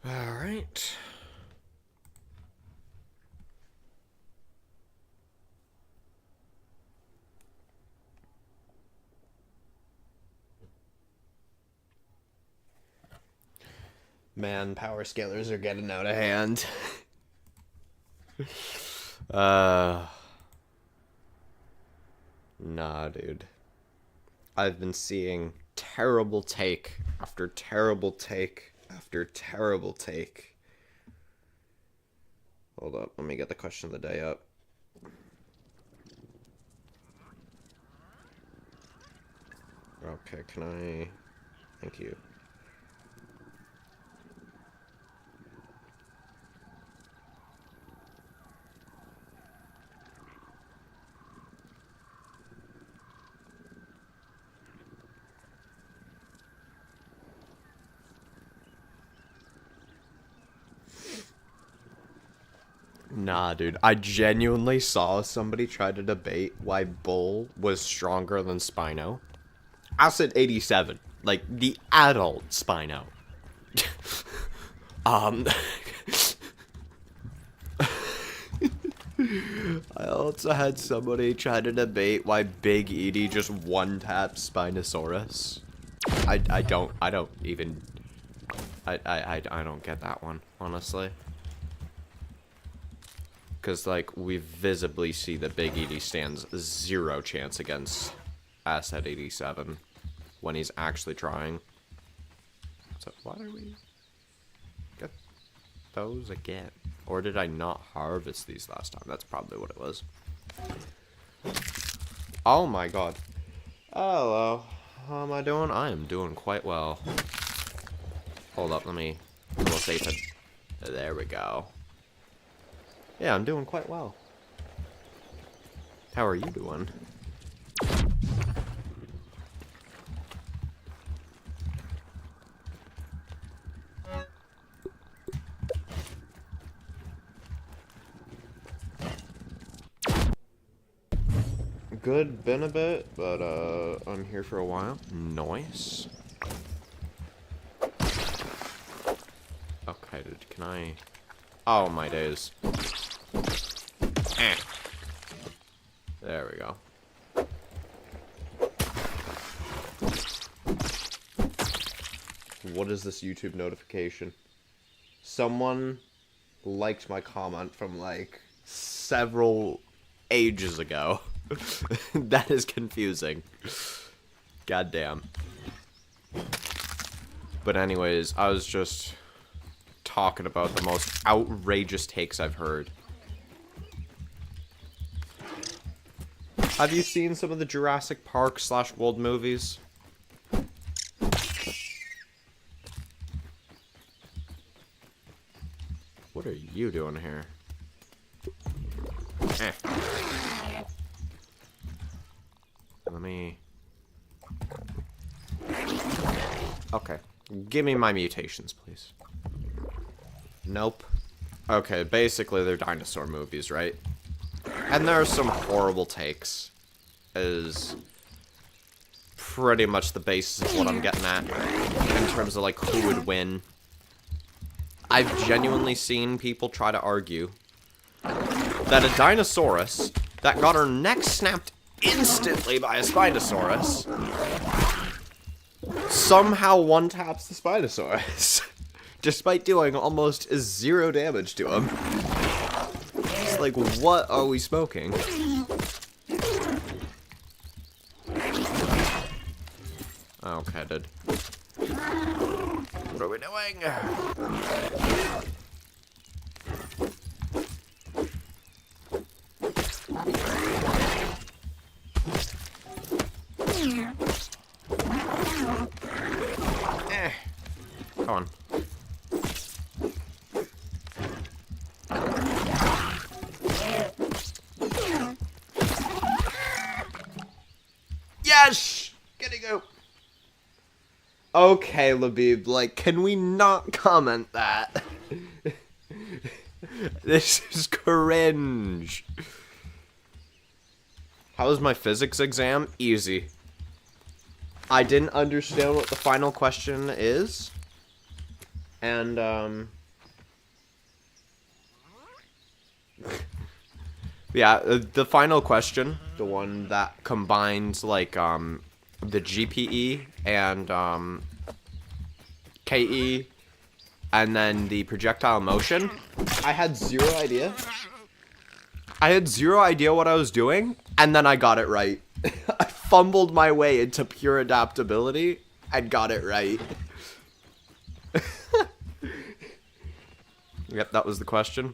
Alright. Man, power scalers are getting out of hand. uh... Nah, dude. I've been seeing terrible take after terrible take after terrible take. Hold up, let me get the question of the day up. Okay, can I... Thank you. Nah, dude. I genuinely saw somebody try to debate why Bull was stronger than Spino. I said 87. Like, the adult Spino. um... I also had somebody try to debate why Big Edie just one-taps Spinosaurus. I don't even... I don't get that one, honestly. Because, like, we visibly see that Big Edie stands zero chance against Asset 87 when he's actually trying. So, why do we get those again? Or did I not harvest these last time? That's probably what it was. Oh my god. Hello. How am I doing? I am doing quite well. Hold up, let me... We'll save it. There we go. Yeah, I'm doing quite well. How are you doing? Good, been a bit, but I'm here for a while. Nice. Okay, dude, can I... Oh, my days. Eh. There we go. What is this YouTube notification? Someone liked my comment from, like, several ages ago. That is confusing. Goddamn. But anyways, I was just talking about the most outrageous takes I've heard. Have you seen some of the Jurassic Park / World movies? What are you doing here? Eh. Let me... Okay. Give me my mutations, please. Nope. Okay, basically they're dinosaur movies, right? And there are some horrible takes. Is pretty much the basis of what I'm getting at. In terms of, like, who would win. I've genuinely seen people try to argue that a Dinosaurus that got her neck snapped instantly by a Spinosaurus somehow one-taps the Spinosaurus. Despite doing almost 0 damage to him. It's like, what are we smoking? Okay, dude. What are we doing? Come on. Yes! Getting go. Okay, Labib, like, can we not comment that? This is cringe. How was my physics exam? Easy. I didn't understand what the final question is. And, yeah, the final question, the one that combines, like, the GPE and, KE, and then the projectile motion, I had zero idea. I had zero idea what I was doing, and then I got it right. I fumbled my way into pure adaptability and got it right. Yep, that was the question.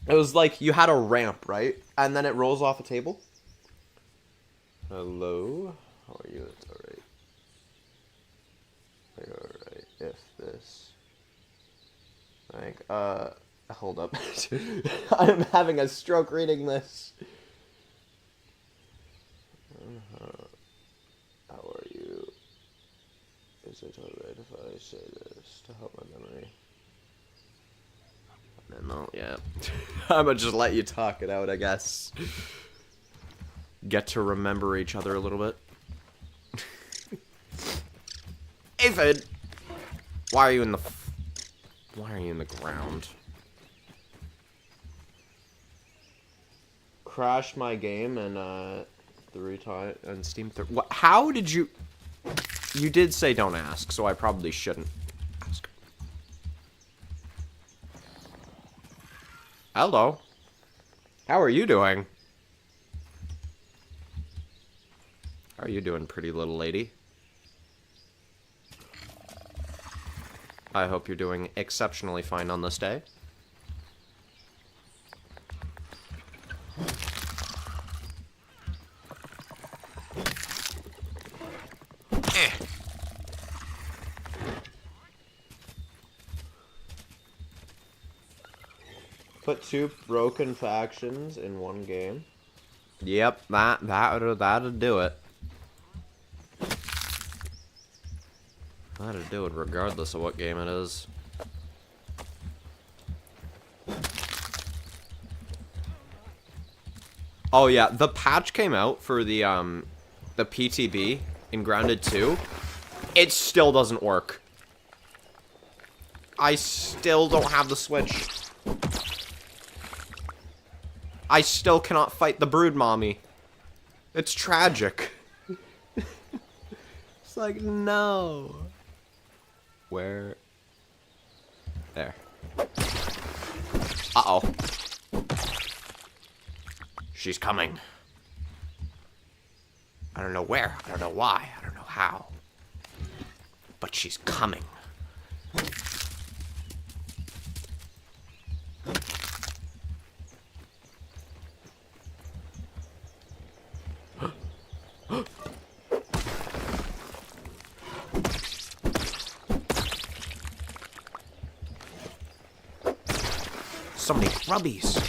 It was like you had a ramp, right? And then it rolls off a table. Hello? How are you? It's alright. You're alright. If this... Like, hold up. I'm having a stroke reading this. How are you? Is it alright if I say this to help my memory? No, yeah. I'm gonna just let you talk it out, I guess. Get to remember each other a little bit. Aphid! Why are you in the... Why are you in the ground? Crashed my game and, 3 times on Steam. What? How did you... You did say don't ask, so I probably shouldn't ask. Hello. How are you doing? How are you doing, pretty little lady? I hope you're doing exceptionally fine on this day. Put 2 broken factions in 1 game. Yep, that'd do it. That'd do it regardless of what game it is. Oh yeah, the patch came out for the PTB in Grounded 2. It still doesn't work. I still don't have the Switch. I still cannot fight the brood mommy. It's tragic. It's like, no. Where? There. Uh-oh. She's coming. I don't know where. I don't know why. I don't know how. But she's coming. So many grubbies.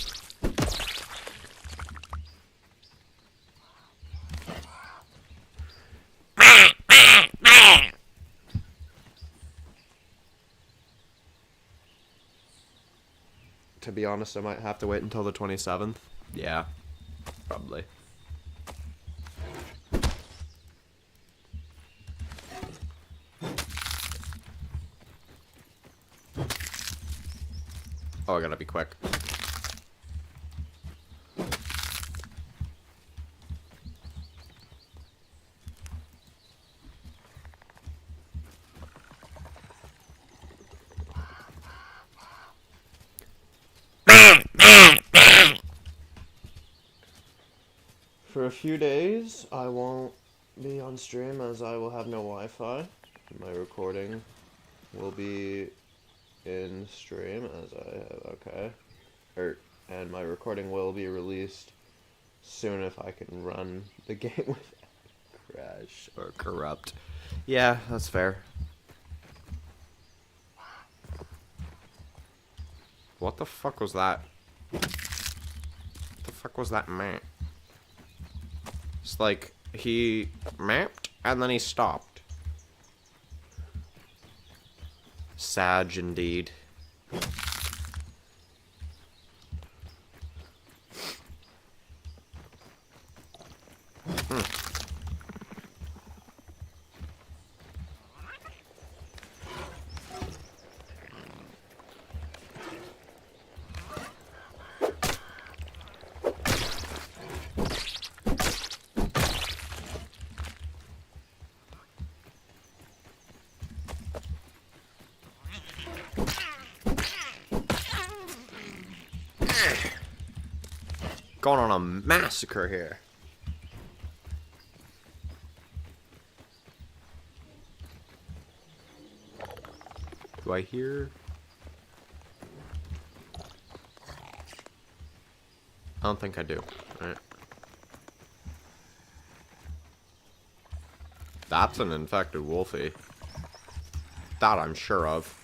To be honest, I might have to wait until the 27th. Yeah, probably. Oh, I gotta be quick. For a few days, I won't be on stream as I will have no Wi-Fi. My recording will be in stream as I have, okay. And my recording will be released soon if I can run the game without crash or corrupt. Yeah, that's fair. What the fuck was that? What the fuck was that man? It's like, he mapped, and then he stopped. Sag, indeed. going on a massacre here. Do I hear? I don't think I do. Alright. That's an infected wolfie. That I'm sure of.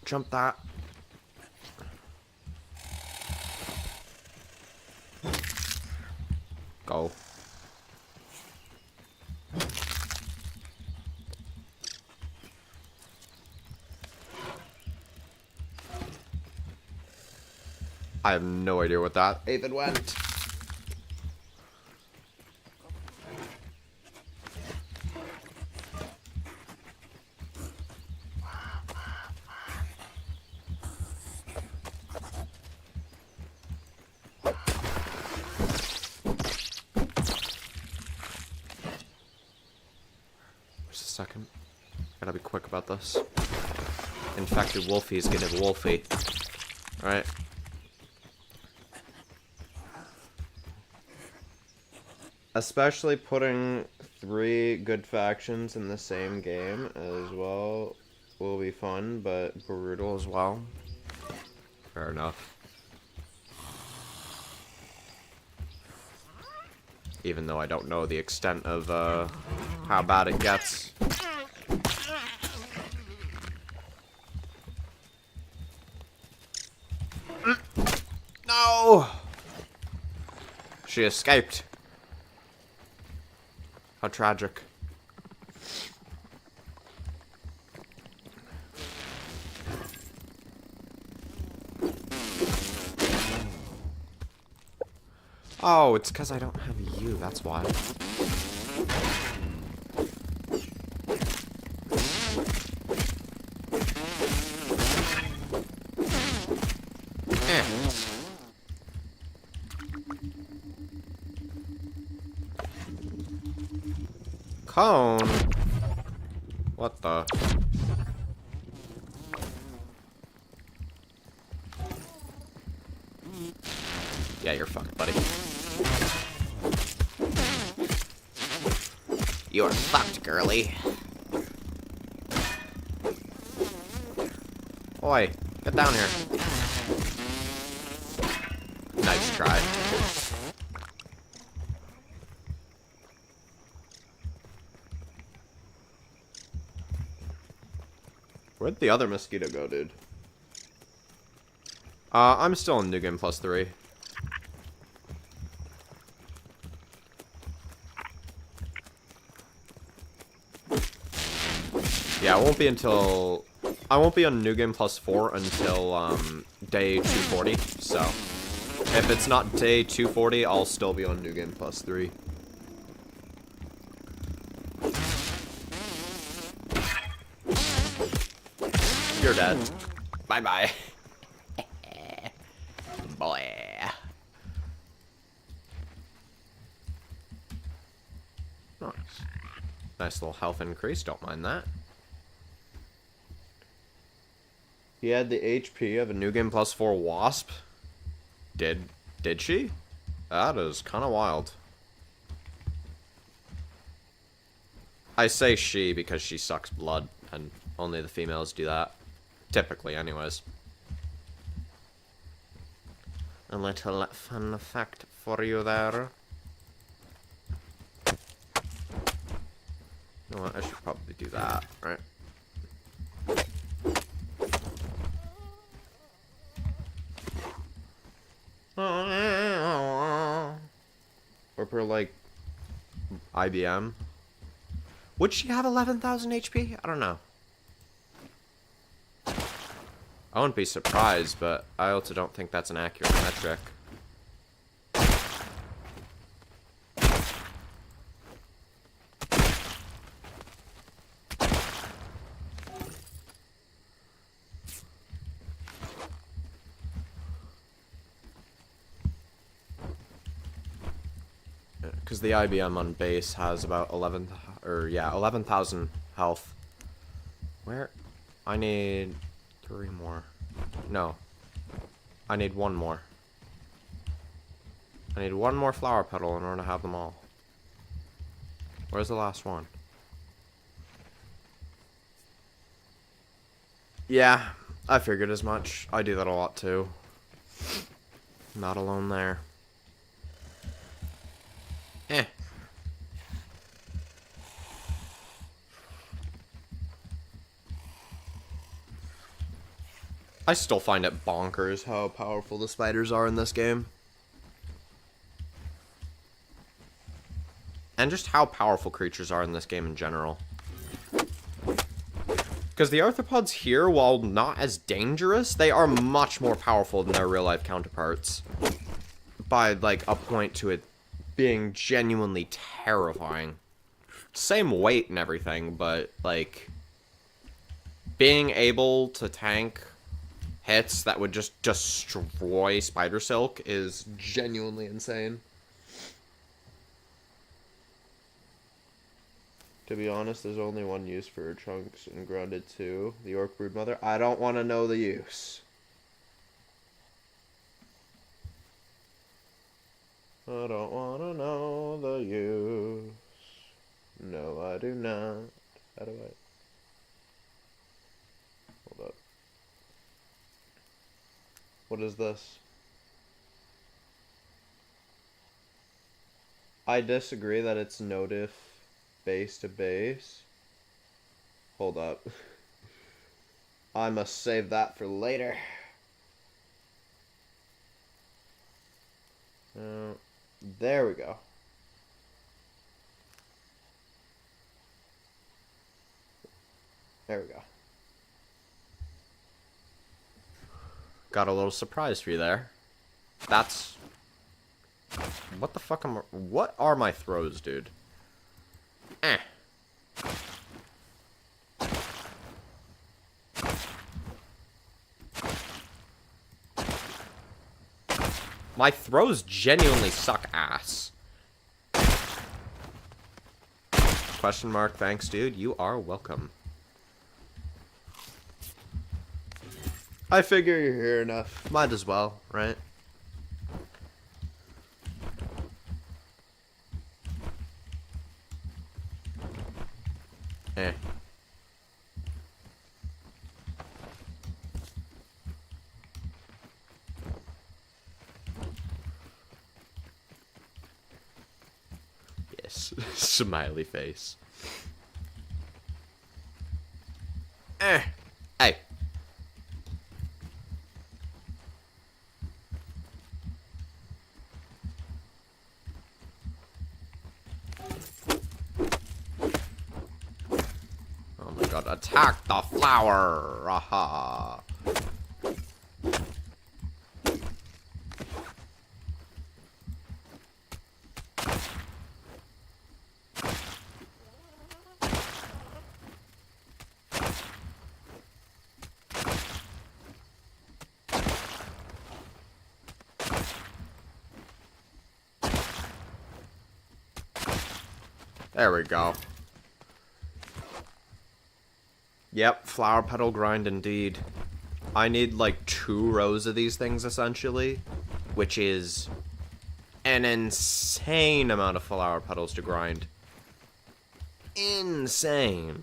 Jump that. Go. I have no idea what that even went. Just a second. Gotta be quick about this. Infected wolfie is gonna wolfie. Alright. Especially putting 3 good factions in the same game as well will be fun, but brutal as well. Fair enough. Even though I don't know the extent of how bad it gets. No! She escaped. How tragic. Oh, it's because I don't have you, that's why. Cone? What the? Yeah, you're fucked, buddy. You're fucked, girly. Oi, get down here. Nice try. Where'd the other mosquito go, dude? I'm still in New Game Plus 3. Yeah, it won't be until... I won't be on New Game Plus 4 until, day 240, so... If it's not day 240, I'll still be on New Game Plus 3. You're dead. Bye-bye. Boy. Nice. Nice little health increase, don't mind that. He had the HP of a New Game Plus 4 Wasp. Did she? That is kind of wild. I say she because she sucks blood, and only the females do that. Typically, anyways. A little fun fact for you there. You know what, I should probably do that, right? Or per, like, IBM. Would she have 11,000 HP? I don't know. I wouldn't be surprised, but I also don't think that's an accurate metric. Because the IBM on base has about 11,000 health. Where? I need 3 more. No. I need 1 more. I need 1 more flower petal in order to have them all. Where's the last one? Yeah, I figured as much. I do that a lot too. Not alone there. Eh. I still find it bonkers how powerful the spiders are in this game. And just how powerful creatures are in this game in general. Because the arthropods here, while not as dangerous, they are much more powerful than their real-life counterparts. By, like, a point to it being genuinely terrifying. Same weight and everything, but, like, being able to tank hits that would just destroy Spider Silk is genuinely insane. To be honest, there's only one use for Trunks and Grounded 2, the Orc Broodmother. I don't want to know the use. I don't want to know the use. No, I do not. How do I... Hold up. What is this? I disagree that it's no diff base to base. Hold up. I must save that for later. There we go. There we go. Got a little surprise for you there. That's... What the fuck am I... What are my throws, dude? Eh. My throws genuinely suck ass. Question mark, thanks, dude. You are welcome. I figure you're here enough. Might as well, right? Eh. Yes. Smiley face. Eh. Hey. Oh my god, attack the flower! Aha! There we go. Yep, flower petal grind indeed. I need like 2 rows of these things essentially, which is an insane amount of flower petals to grind. Insane.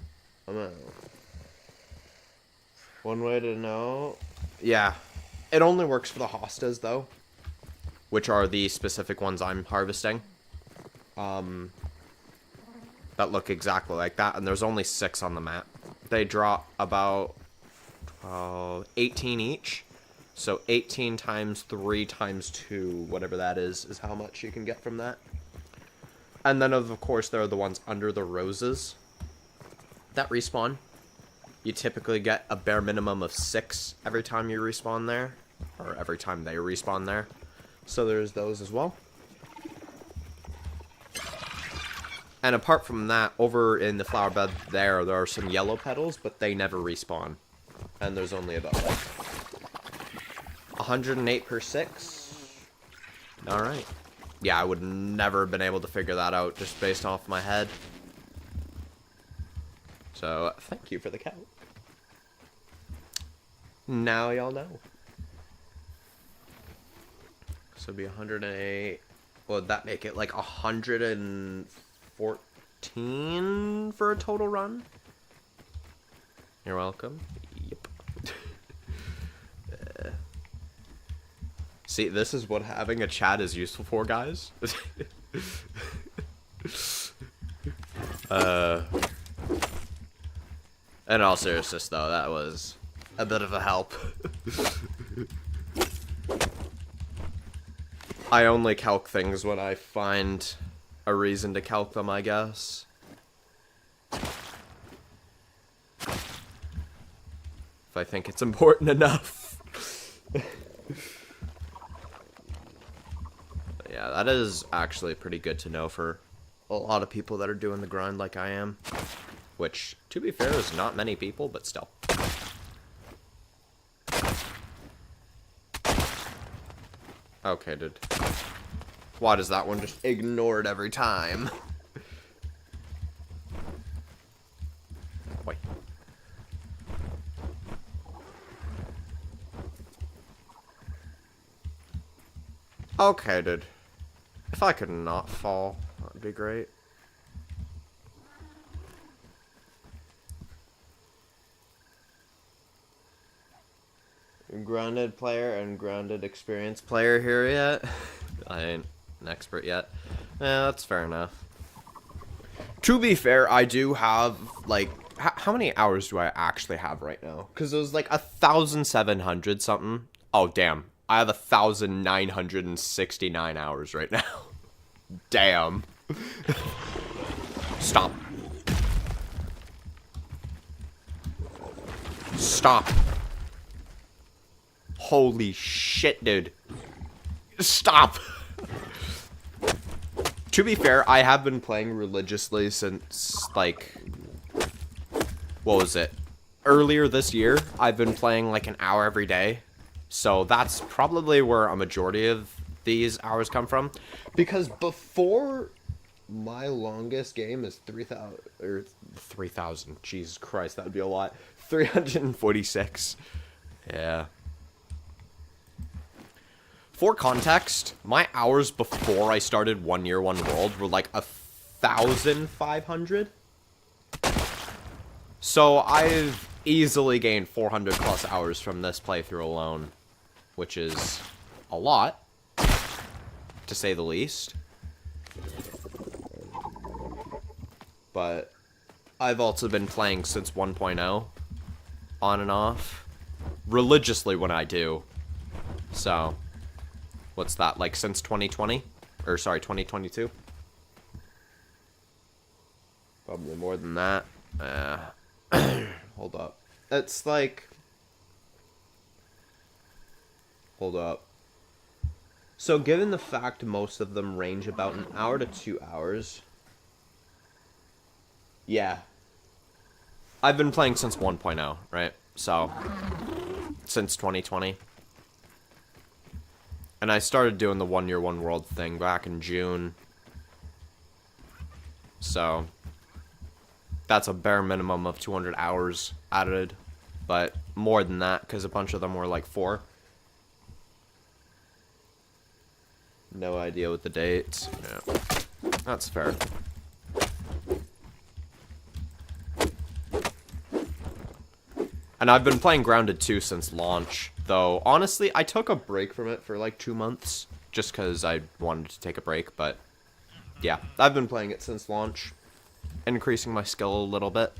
One way to know. Yeah. It only works for the hostas though, which are the specific ones I'm harvesting. That look exactly like that, and there's only 6 on the map. They drop about 18 each. So 18 times 3 times 2, whatever that is how much you can get from that. And then, of course, there are the ones under the roses that respawn. You typically get a bare minimum of 6 every time you respawn there, or every time they respawn there. So there's those as well. And apart from that, over in the flower bed there are some yellow petals, but they never respawn. And there's only about 108 per 6. Alright. Yeah, I would never have been able to figure that out just based off my head. So, thank you for the count. Now y'all know. So it'd be 108. Would that make it like 114 for a total run? You're welcome. Yep. See, this is what having a chat is useful for, guys. In all seriousness, though, that was a bit of a help. I only calc things when I find a reason to calc them, I guess. If I think it's important enough. Yeah, that is actually pretty good to know for a lot of people that are doing the grind like I am. Which, to be fair, is not many people, but still. Okay, dude. Why does that one just ignore it every time? Wait. Okay, dude. If I could not fall, that would be great. Grounded player and grounded experienced player here yet? I ain't an expert yet. Yeah, that's fair enough. To be fair, I do have, like, how many hours do I actually have right now? Because it was like 1,700 something. Oh, damn. I have 1,969 hours right now. Damn. Stop. Stop. Holy shit, dude. Stop. To be fair, I have been playing religiously since, like, what was it? Earlier this year, I've been playing like an hour every day. So that's probably where a majority of these hours come from. Because before, my longest game is 3,000, or 3,000. Jesus Christ, that would be a lot. 346. Yeah. For context, my hours before I started 1 Year, 1 World were like 1,500. So I've easily gained 400 plus hours from this playthrough alone, which is a lot, to say the least. But I've also been playing since 1.0, on and off, religiously when I do. So, what's that, like since 2020? Or sorry, 2022? Probably more than that. Hold up. It's like... Hold up. So given the fact most of them range about an hour to 2 hours... Yeah. I've been playing since 1.0, right? So, since 2020. And I started doing the 1 Year, 1 World thing back in June. So, that's a bare minimum of 200 hours added. But more than that, because a bunch of them were like 4. No idea with the dates. Yeah. That's fair. And I've been playing Grounded 2 since launch. Though, honestly, I took a break from it for like 2 months. Just because I wanted to take a break, but... Yeah, I've been playing it since launch. Increasing my skill a little bit.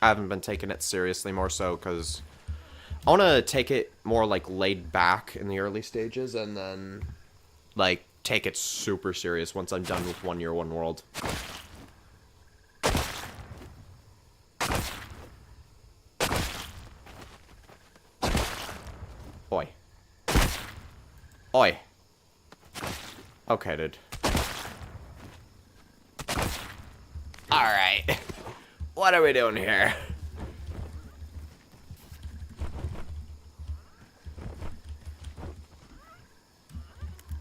I haven't been taking it seriously more so because... I want to take it more like laid back in the early stages and then... Like, take it super serious once I'm done with 1 Year, 1 World. Oi. Oi. Okay, dude. Alright. What are we doing here?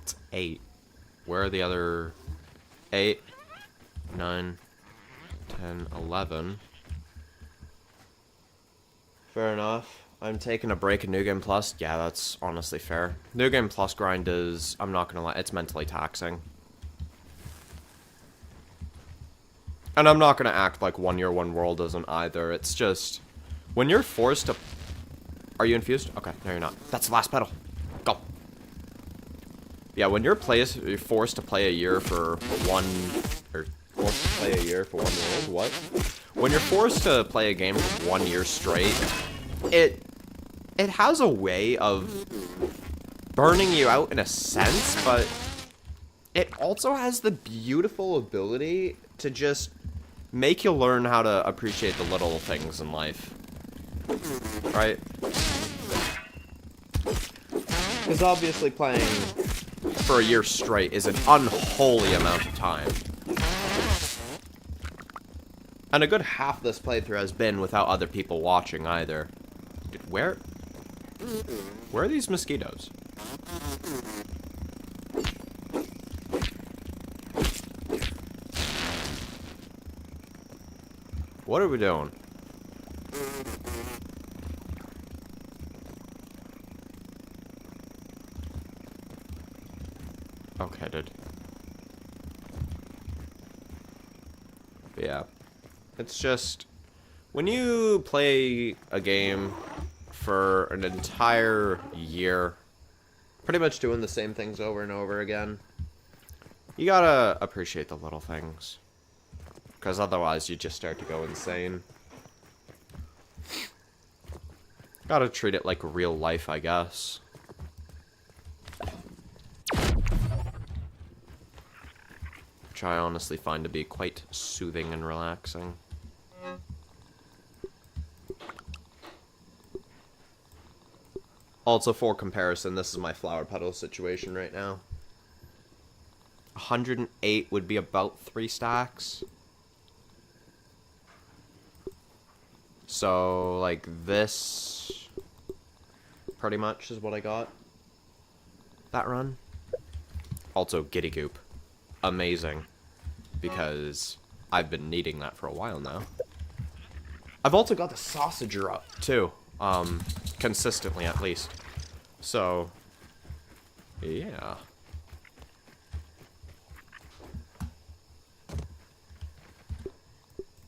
It's 8. Where are the other... 8, 9, 10, 11. Fair enough. I'm taking a break in New Game Plus. Yeah, that's honestly fair. New Game Plus grind is, I'm not gonna lie, it's mentally taxing. And I'm not gonna act like 1 Year, One World isn't either. It's just, when you're forced to... Are you infused? Okay, no you're not. That's the last pedal. Go. Yeah, when you're forced to play a year for one... Or forced to play a year for 1 world? What? When you're forced to play a game for 1 year straight, it has a way of burning you out in a sense, but it also has the beautiful ability to just make you learn how to appreciate the little things in life. Right? Because obviously playing for a year straight is an unholy amount of time. And a good half of this playthrough has been without other people watching either. Dude, where are these mosquitoes? What are we doing? Okay, dude. Yeah. It's just, when you play a game for an entire year, pretty much doing the same things over and over again, you gotta appreciate the little things. Because otherwise you just start to go insane. Gotta treat it like real life, I guess. Which I honestly find to be quite soothing and relaxing. Also, for comparison, this is my flower petal situation right now. 108 would be about 3 stacks. So, like, this pretty much is what I got that run. Also, Giddy Goop. Amazing. Because I've been needing that for a while now. I've also got the Sausager up, too. Consistently, at least. So, yeah.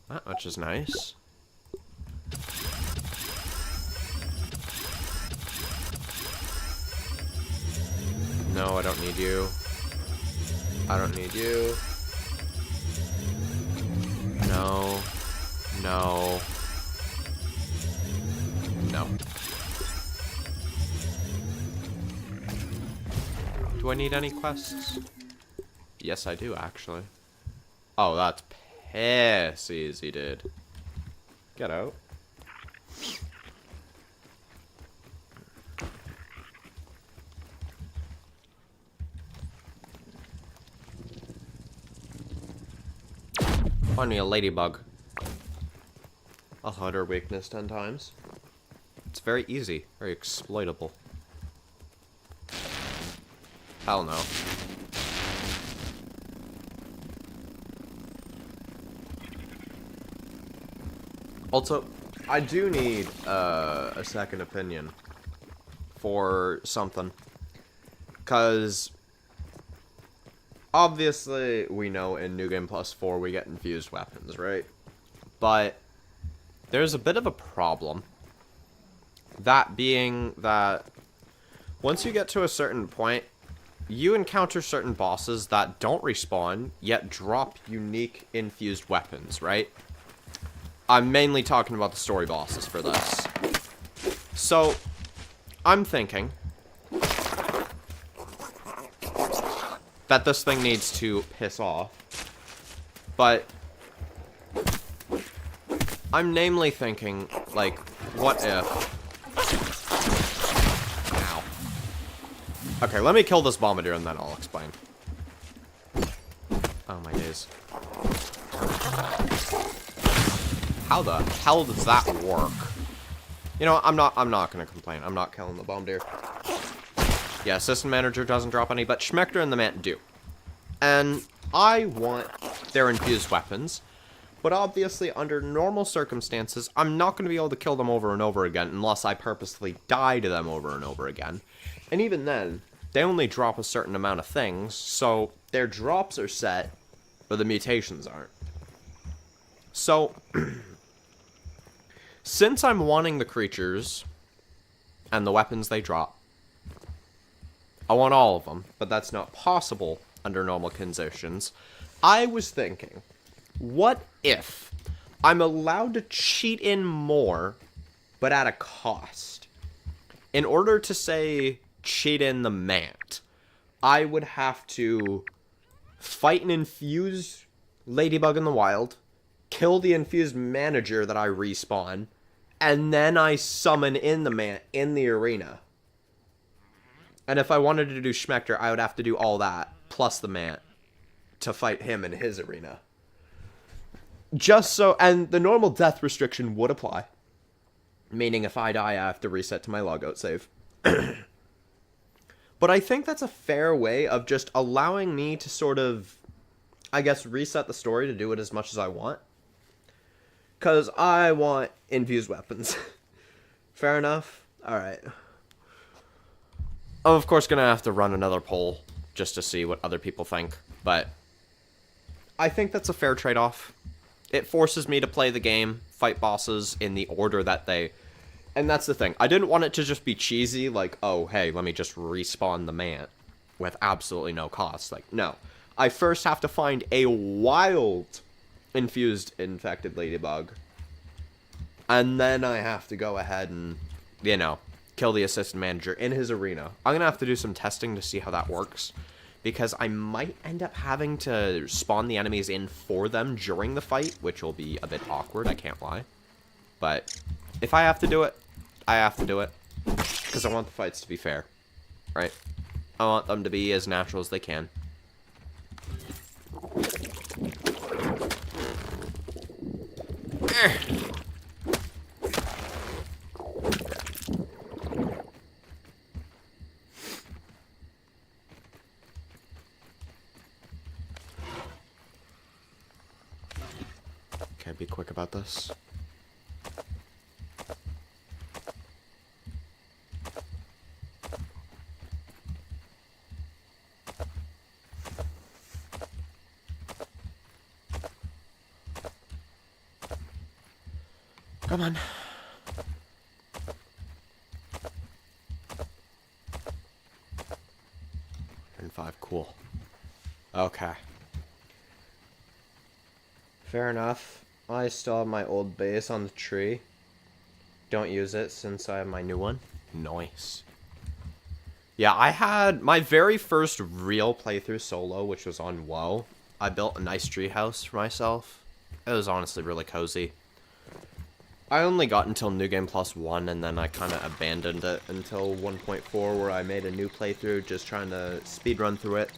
That much is nice. No, I don't need you. I don't need you. No. No. No. Do I need any quests? Yes, I do, actually. Oh, that's piss easy, dude. Get out. Find me a ladybug. I'll hide her weakness 10 times. It's very easy, very exploitable. Hell no. Also, I do need a second opinion for something. Because obviously we know in New Game Plus 4 we get infused weapons, right? But there's a bit of a problem. That being that once you get to a certain point, you encounter certain bosses that don't respawn, yet drop unique infused weapons, right? I'm mainly talking about the story bosses for this. So, I'm thinking that this thing needs to piss off. But I'm namely thinking, like, what if... Ow. Okay, let me kill this bombardier and then I'll explain. Oh my days. How the hell does that work? You know, I'm not gonna complain. I'm not killing the bombardier. Yeah, assistant manager doesn't drop any, but Schmector and the Mant do. And I want their infused weapons, But obviously, under normal circumstances, I'm not going to be able to kill them over and over again unless I purposely die to them over and over again. And even then, they only drop a certain amount of things, so their drops are set, but the mutations aren't. So, since I'm wanting the creatures and the weapons they drop, I want all of them, but that's not possible under normal conditions. I was thinking, what if I'm allowed to cheat in more, but at a cost? In order to, say, cheat in the Mant, I would have to fight an infused ladybug in the wild, kill the infused manager that I respawn, and then I summon in the Mant in the arena. And if I wanted to do Schmector, I would have to do all that, plus the Mant, to fight him in his arena. Just so, and the normal death restriction would apply. Meaning if I die, I have to reset to my logout save. But I think that's a fair way of just allowing me to sort of, I guess, reset the story to do it as much as I want. Because I want infused weapons. Fair enough? Alright. I'm of course gonna have to run another poll just to see what other people think. But I think that's a fair trade-off. It forces me to play the game, fight bosses in the order that they... And that's the thing. I didn't want it to just be cheesy, like, oh, hey, let me just respawn the Mant with absolutely no cost. Like, no. I first have to find a wild infused infected ladybug. And then I have to go ahead and, you know, kill the assistant manager in his arena. I'm going to have to do some testing to see how that works. Because I might end up having to spawn the enemies in for them during the fight, which will be a bit awkward, I can't lie. But if I have to do it, I have to do it. Because I want the fights to be fair. Right? I want them to be as natural as they can. Okay, be quick about this. Come on. And 5, cool. Okay. Fair enough. I still have my old base on the tree. Don't use it since I have my new one. Nice. Yeah, I had my very first real playthrough solo, which was on WoW. I built a nice tree house for myself. It was honestly really cozy. I only got until New Game Plus 1, and then I kind of abandoned it until 1.4, where I made a new playthrough, just trying to speedrun through it.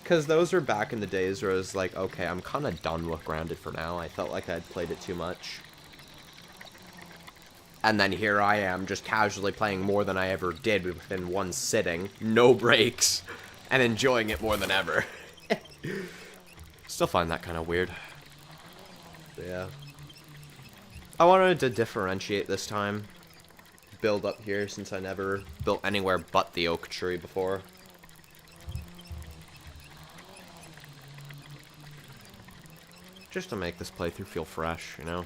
Because those were back in the days where I was like, okay, I'm kind of done with Grounded for now. I felt like I'd played it too much. And then here I am, just casually playing more than I ever did within one sitting, no breaks, and enjoying it more than ever. Still find that kind of weird. Yeah. I wanted to differentiate this time. Build up here, since I never built anywhere but the oak tree before. Just to make this playthrough feel fresh, you know?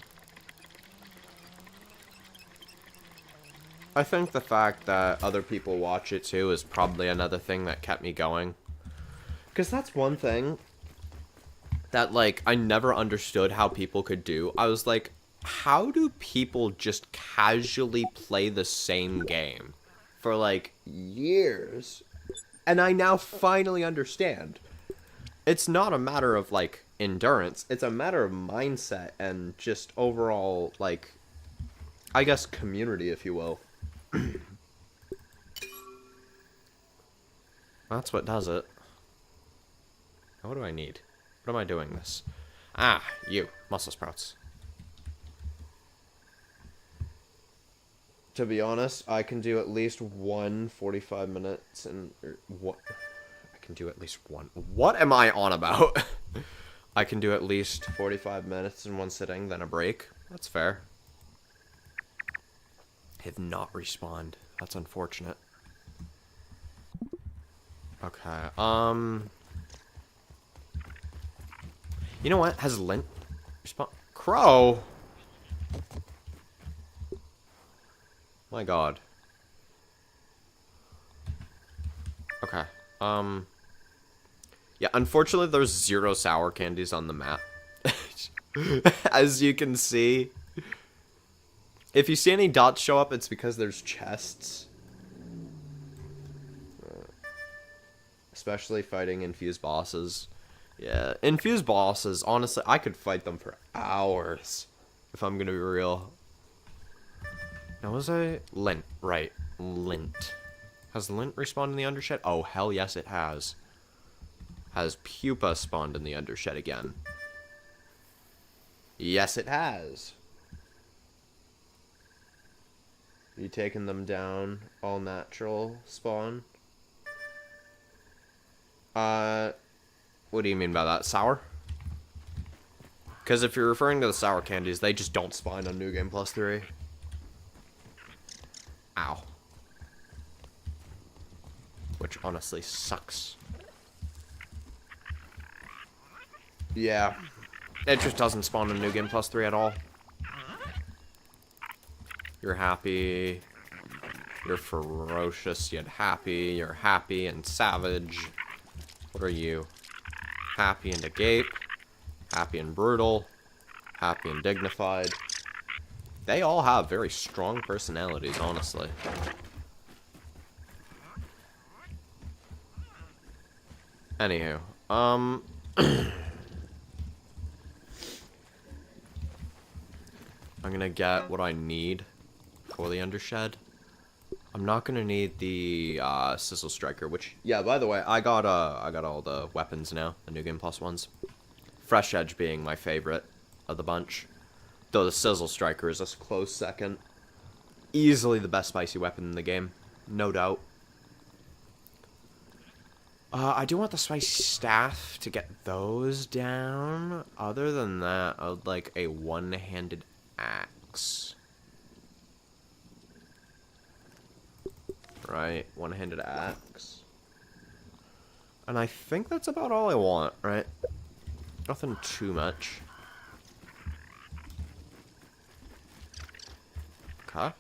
I think the fact that other people watch it too is probably another thing that kept me going. Because that's one thing that, like, I never understood how people could do. I was like, how do people just casually play the same game for, like, years? And I now finally understand. It's not a matter of, like, endurance. It's a matter of mindset and just overall, like, I guess community, if you will. That's what does it. What do I need? What am I doing this? Ah, you. Muscle sprouts. To be honest, I can do at least one 45 minutes and... what? I can do at least one. What am I on about? I can do at least 45 minutes in one sitting, then a break. That's fair. Have not respawned. That's unfortunate. Okay, you know what? Has Lint respawned? Crow! My god. Okay, yeah, unfortunately there's 0 sour candies on the map. As you can see. If you see any dots show up, it's because there's chests. Especially fighting infused bosses. Yeah, infused bosses, honestly, I could fight them for hours. If I'm gonna be real. Now, was I... Lint, right. Lint. Has Lint respawned in the Undershed? Oh, hell yes it has. Has Pupa spawned in the Undershed again? Yes, it has. You taking them down all natural spawn? What do you mean by that? Sour? Because if you're referring to the sour candies, they just don't spawn on New Game Plus 3. Ow. Which honestly sucks. Yeah. It just doesn't spawn in New Game Plus 3 at all. You're happy. You're ferocious, yet happy. You're happy and savage. What are you? Happy and agape. Happy and brutal. Happy and dignified. They all have very strong personalities, honestly. Anywho, I'm gonna get what I need for the Undershed. I'm not gonna need the Sizzle Striker, which, yeah, by the way, I got all the weapons now, the New Game Plus ones. Fresh Edge being my favorite of the bunch, though the Sizzle Striker is a close second. Easily the best spicy weapon in the game, no doubt. I do want the spicy staff to get those down. Other than that, I would like a one-handed axe. Right, one-handed axe. And I think that's about all I want, right? Nothing too much. Okay.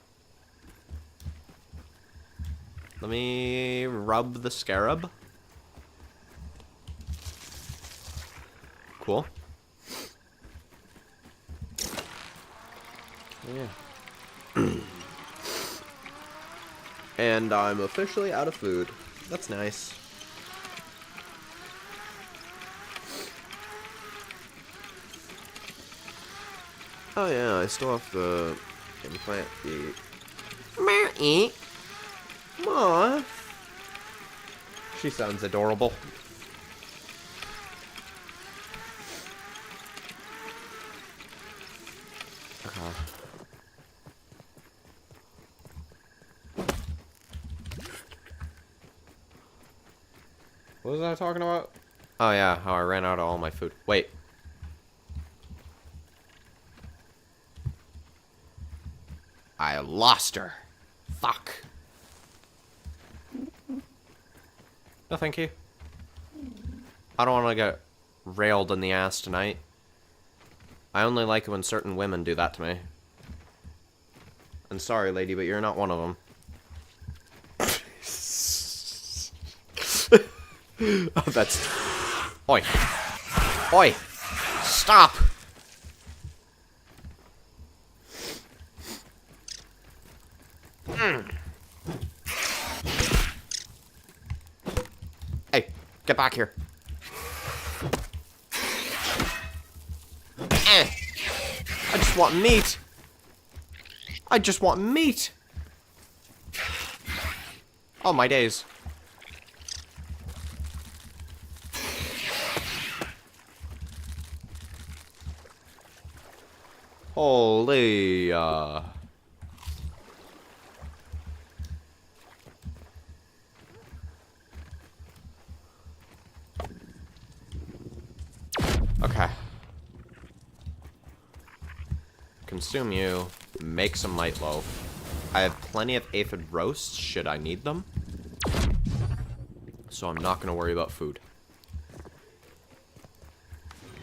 Let me rub the scarab. Cool. Yeah. And I'm officially out of food. That's nice. Oh yeah, I still have to implant the... Mary. Aw. She sounds adorable. What was I talking about? Oh yeah, how I ran out of all my food. Wait. I lost her. Fuck. No, thank you. I don't want to get railed in the ass tonight. I only like it when certain women do that to me. I'm sorry, lady, but you're not one of them. Oh, that's... Oi. Oi. Stop. Hey, get back here. I just want meat. I just want meat. Oh, my days. Holy, Okay. consume you, make some light loaf. I have plenty of aphid roasts should I need them. So I'm not going to worry about food.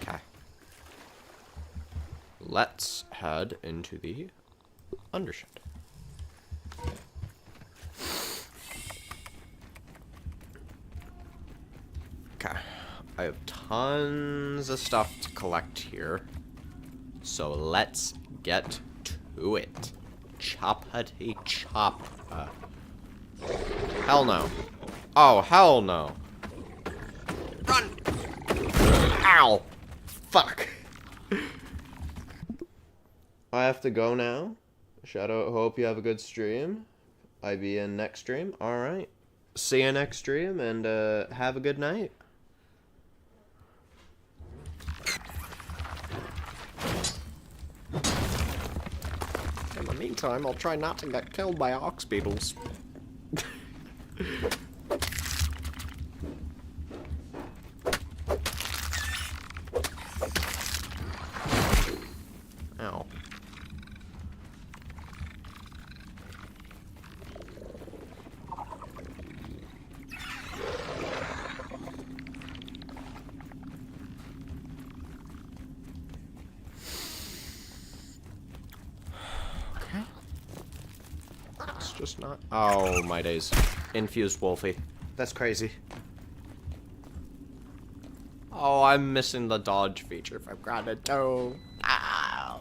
Okay. Let's head into the undershed. Okay. I have tons of stuff to collect here. So let's get to it. Choppity chop. Hell no. Oh, hell no. Run! Ow! Fuck. I have to go now. Shadow, hope you have a good stream. I be in next stream. Alright. See you next stream, and have a good night. In the meantime, I'll try not to get killed by ox beetles. Ow. Okay. It's just not... Oh, my days. Infused Wolfie. That's crazy. Oh, I'm missing the dodge feature from Grounded 2. Ow.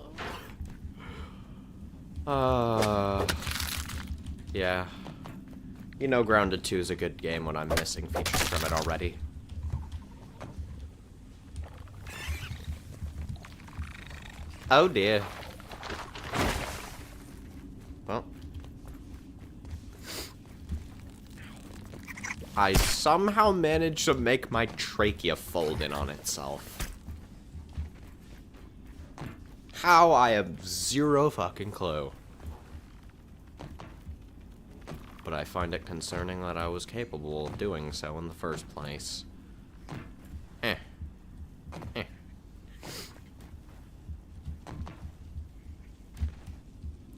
Yeah. You know Grounded 2 is a good game when I'm missing features from it already. Oh dear. Well. I somehow managed to make my trachea fold in on itself. How, I have zero fucking clue. But I find it concerning that I was capable of doing so in the first place. Eh. Eh.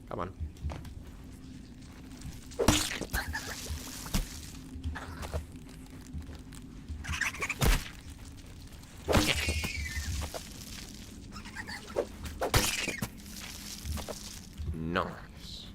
Come on. Nice.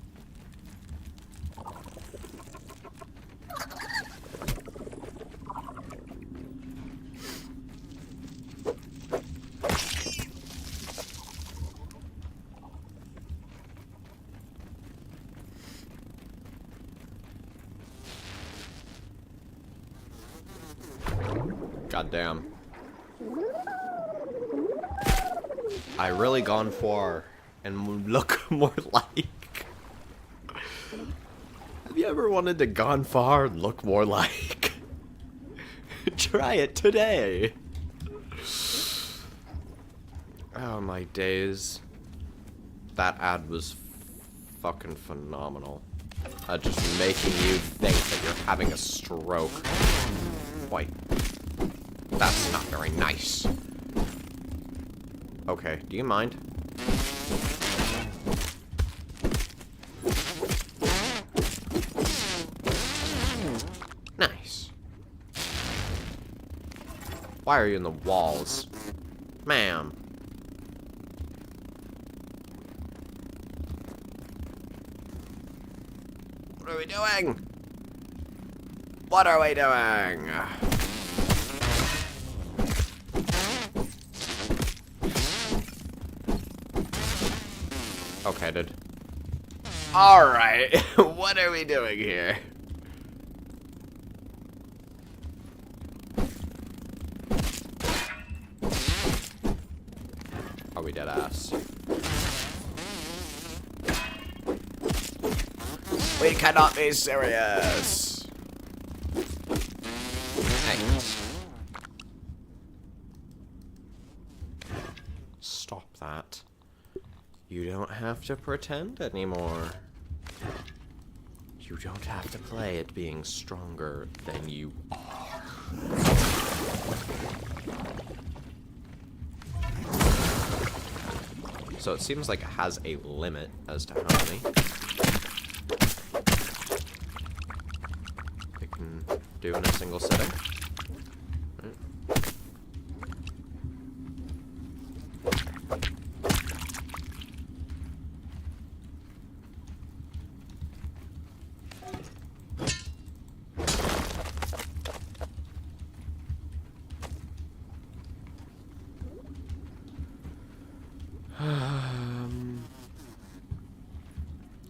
Goddamn. I really gone for and look more like. Have you ever wanted to gone far and look more like? Try it today. Oh my days. That ad was fucking phenomenal. Just making you think that you're having a stroke. Wait. That's not very nice. Okay, do you mind? Nice. Why are you in the walls? Ma'am. What are we doing? What are we doing? Okay, dude. Alright, what are we doing here? Are we dead ass? We cannot be serious! Hey. Stop that. You don't have to pretend anymore. You don't have to play at being stronger than you are. So it seems like it has a limit as to how many it can do in a single sitting.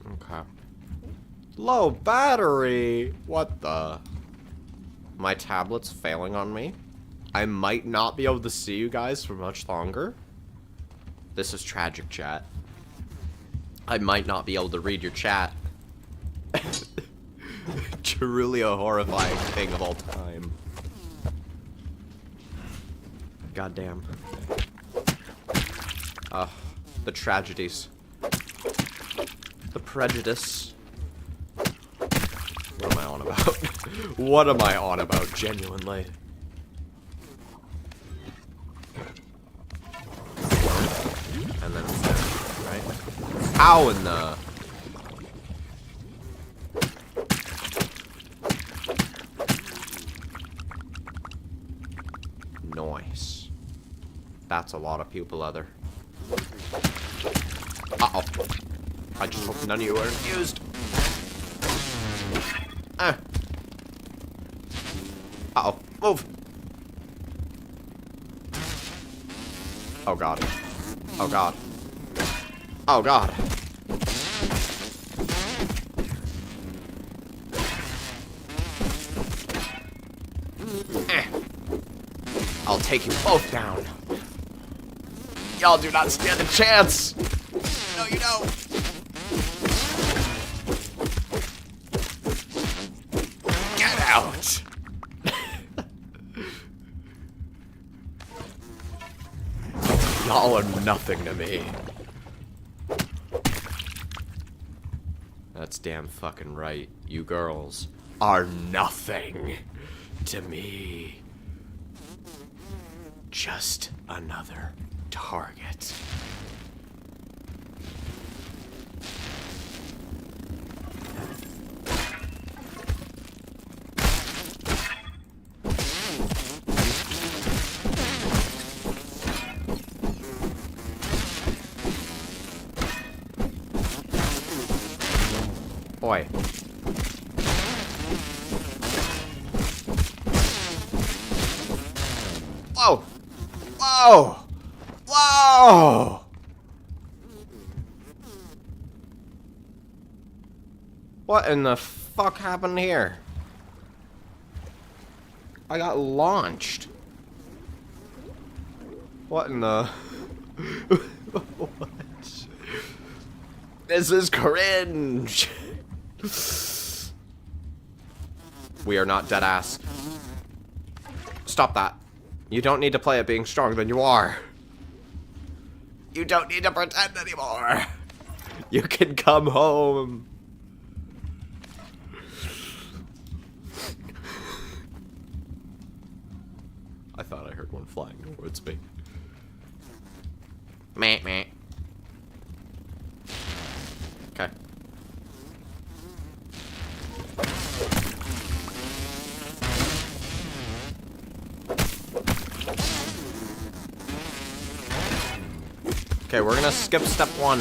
Okay. Low battery! What the? My tablet's failing on me. I might not be able to see you guys for much longer. This is tragic, chat. I might not be able to read your chat. Truly a horrifying thing of all time. Goddamn. The tragedies. The prejudice. What am I on about? What am I on about, genuinely? And then it's there, right? How in the... Nice. That's a lot of pupil leather. Uh-oh. I just hope none of you are infused. Uh-oh. Move! Oh god. Oh god. Oh god. I'll take you both down. Y'all do not stand a chance. No, you don't. Get out. Y'all are nothing to me. That's damn fucking right. You girls are nothing to me. Just another target. Boy. Whoa! Whoa! Whoa! What in the fuck happened here? I got launched. What in the... What? This is cringe. We are not dead ass. Stop that. You don't need to play at being stronger than you are. You don't need to pretend anymore. You can come home. I thought I heard one flying towards me. Meh, meh. Okay. Okay, we're gonna skip step one.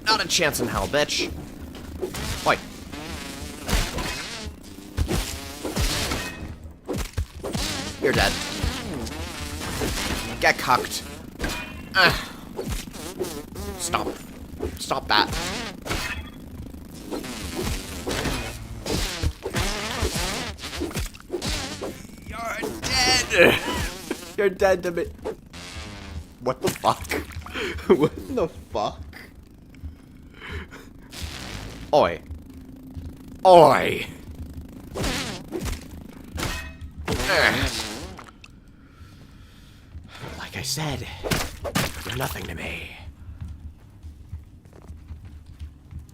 Not a chance in hell, bitch. Wait. You're dead. Get cucked. Stop. Stop that. You're dead. You're dead to me. What the fuck? What the fuck? Oi. Oi. Like I said, you're nothing to me.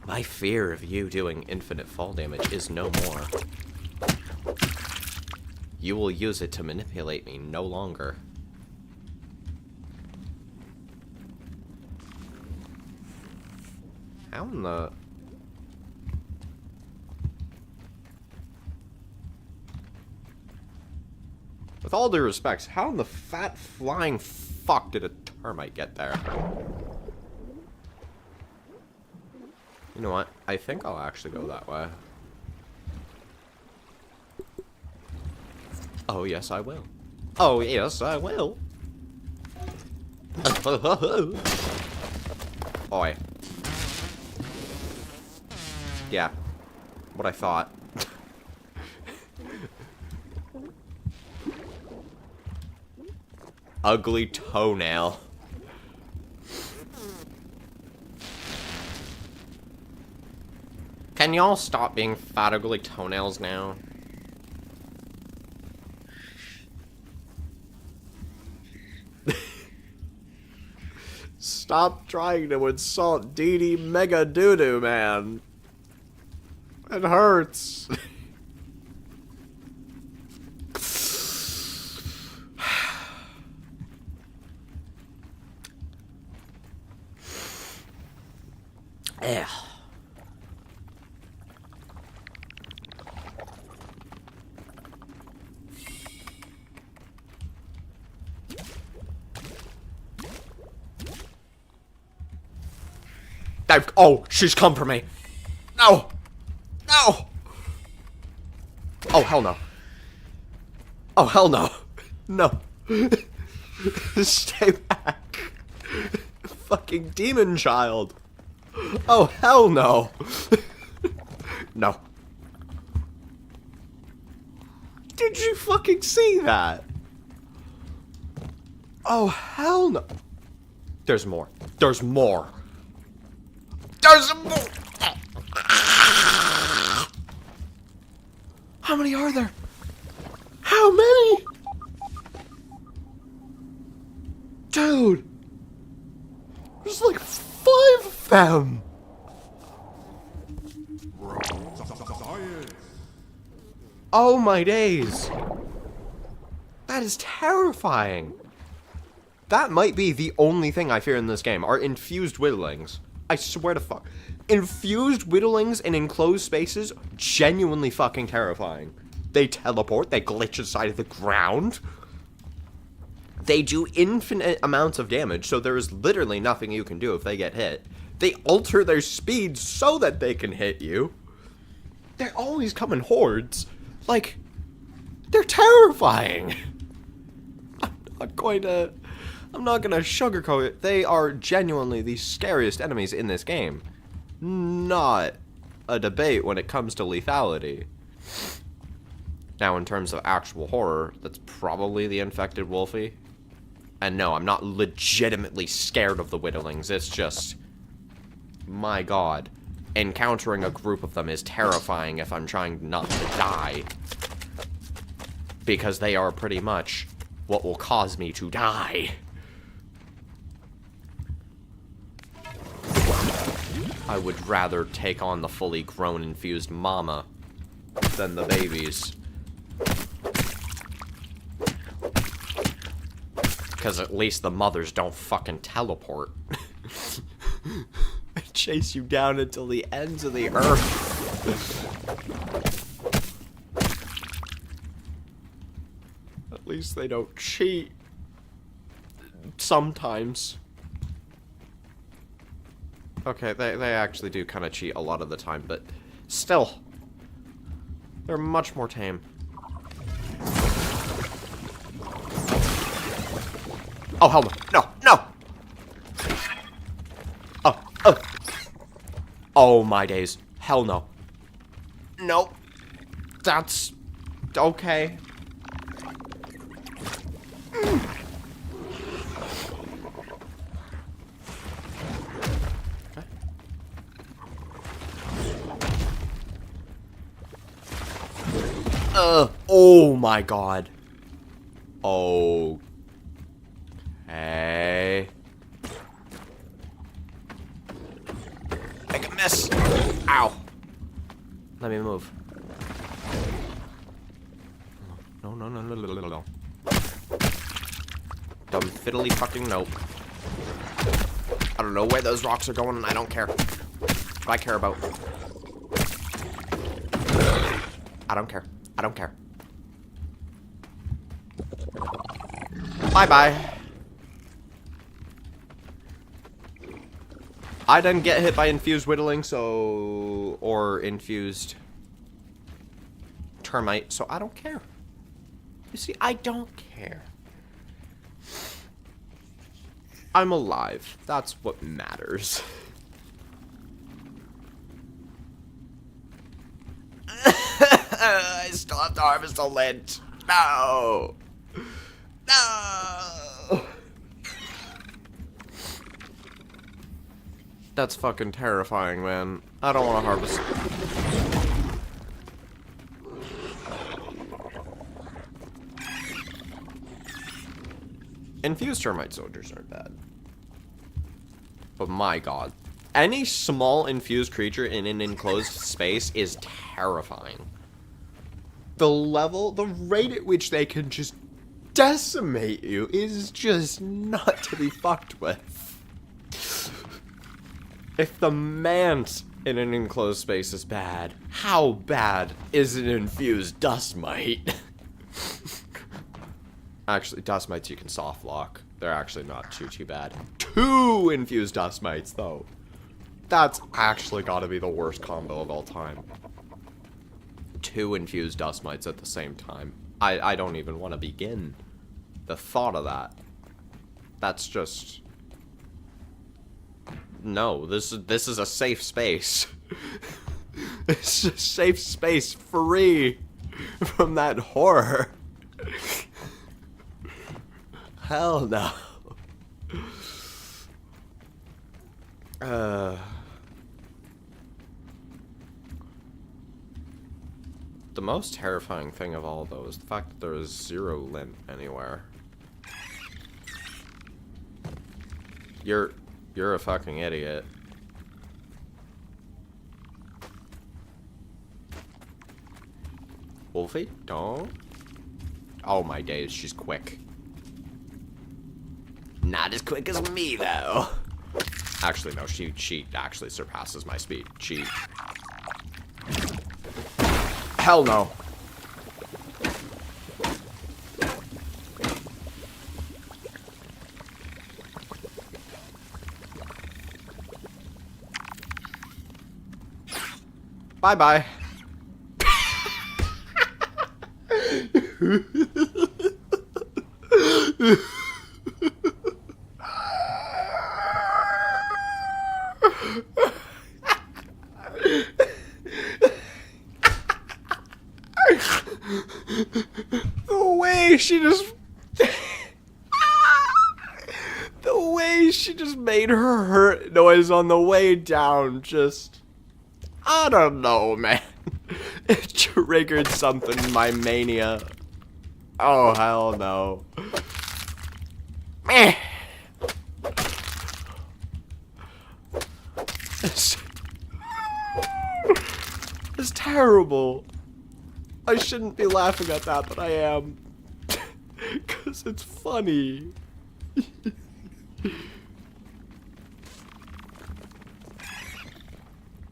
My fear of you doing infinite fall damage is no more. You will use it to manipulate me no longer. How in the... With all due respect, how in the fat flying fuck did a termite get there? You know what? I think I'll actually go that way. Oh, yes, I will. Oh, yes, I will. Oi. Yeah. What I thought. Ugly toenail. Can y'all stop being fat, ugly toenails now? Stop trying to insult Dee Dee Mega Doodoo, man. It hurts. Yeah. Oh, she's come for me. No. No. Oh, hell no. Oh, hell no. No. Stay back. Fucking demon child. Oh, hell no. No. Did you fucking see that? Oh, hell no. There's more. There's more. There's more. How many are there? How many? Dude. There's like 5 of them. Oh my days. That is terrifying. That might be the only thing I fear in this game, are infused whittlings. I swear to fuck. Infused whittlings in enclosed spaces, genuinely fucking terrifying. They teleport, they glitch inside of the ground. They do infinite amounts of damage, so there is literally nothing you can do if they get hit. They alter their speed so that they can hit you. They always come in hordes. Like, they're terrifying. I'm not gonna sugarcoat it. They are genuinely the scariest enemies in this game. Not a debate when it comes to lethality. Now, in terms of actual horror, that's probably the infected Wolfie. And no, I'm not legitimately scared of the whittlings. It's just, my god, encountering a group of them is terrifying if I'm trying not to die. Because they are pretty much what will cause me to die. I would rather take on the fully grown infused mama than the babies. Because at least the mothers don't fucking teleport. They chase you down until the ends of the earth. At least they don't cheat. Sometimes. Okay, they actually do kind of cheat a lot of the time, but still. They're much more tame. Oh, hell no. No, no! Oh, oh. Oh, my days. Hell no. Nope. That's okay. Oh my god. Okay. Make a miss. Ow. Let me move. No, no, no, no, no, no, no. Dumb fiddly fucking nope. I don't know where those rocks are going, and I don't care. What I care about. I don't care. I don't care. Bye-bye. I didn't get hit by infused whittling, so... Or infused termite, so I don't care. You see, I don't care. I'm alive. That's what matters. I still have to harvest a lint. No! No! That's fucking terrifying, man. I don't want to harvest. Infused termite soldiers aren't bad. But my god. Any small infused creature in an enclosed space is terrifying. The rate at which they can just decimate you is just not to be fucked with. If the mant in an enclosed space is bad, how bad is an infused dust mite? Actually, dust mites you can soft lock. They're actually not too bad. 2 infused dust mites, though. That's actually gotta be the worst combo of all time. 2 infused dust mites at the same time. I don't even want to begin. The thought of that. That's just... No, this is a safe space. It's a safe space free from that horror. Hell no. The most terrifying thing of all, though, is the fact that there is 0 lint anywhere. You're a fucking idiot. Wolfie, don't. Oh my days, she's quick. Not as quick as me, though. Actually, no, she actually surpasses my speed. She... Hell no. Bye-bye. The way she just... The way she just made her hurt noise on the way down just... I don't know, man. It triggered something in my mania. Oh, hell no. Meh. It's terrible. I shouldn't be laughing at that, but I am. Because it's funny.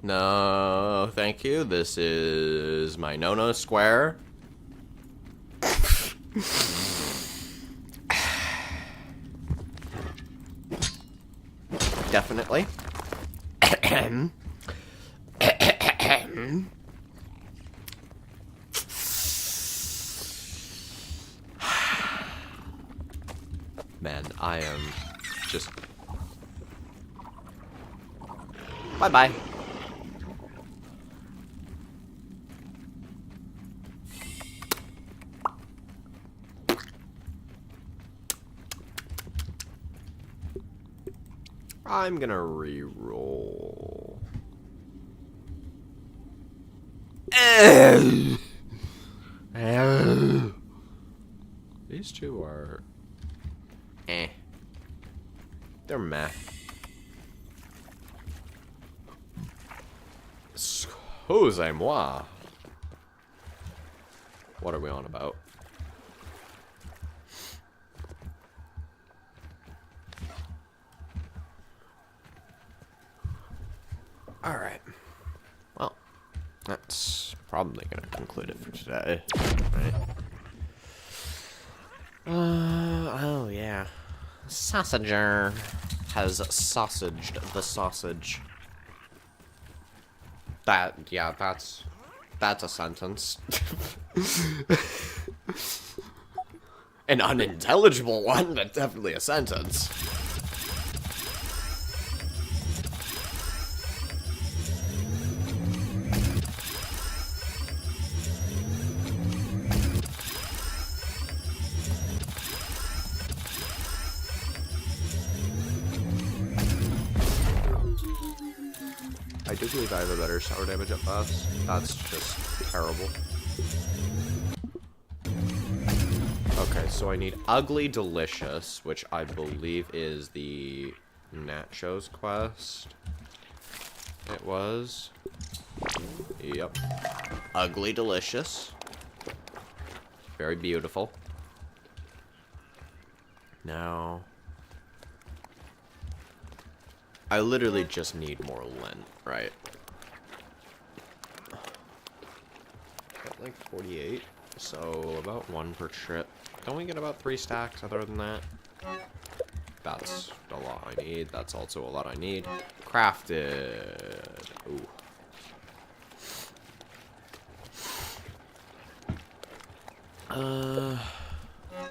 No, thank you. This is my no-no square. Definitely. Man, I am just... Bye-bye. I'm gonna re-roll. These two are... They're meh. Excusez-moi. What are we on about? Alright. Well, that's probably gonna conclude it for today. Right? Oh yeah. Sausager has sausaged the sausage. Yeah, that's a sentence. An unintelligible one, but definitely a sentence. I do believe I have a better sour damage at boss. That's just terrible. Okay, so I need Ugly Delicious, which I believe is the Nachos quest. It was. Yep. Ugly Delicious. Very beautiful. Now, I literally just need more lint, right? Got like 48, so about 1 per trip. Don't we get about 3 stacks other than that? That's a lot I need. That's also a lot I need. Crafted. Ooh.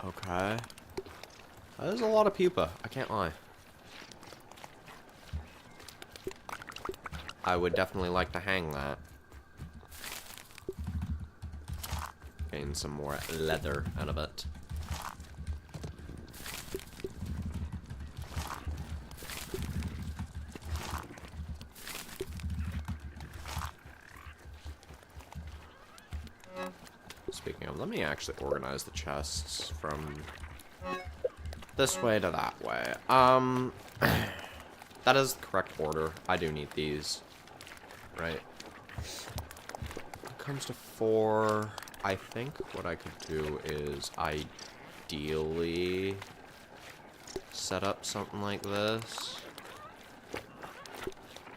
Okay. That is a lot of pupa, I can't lie. I would definitely like to hang that. Gain some more leather out of it. Speaking of, let me actually organize the chests from this way to that way. That is the correct order. I do need these. Right. When it comes to 4, I think what I could do is ideally set up something like this.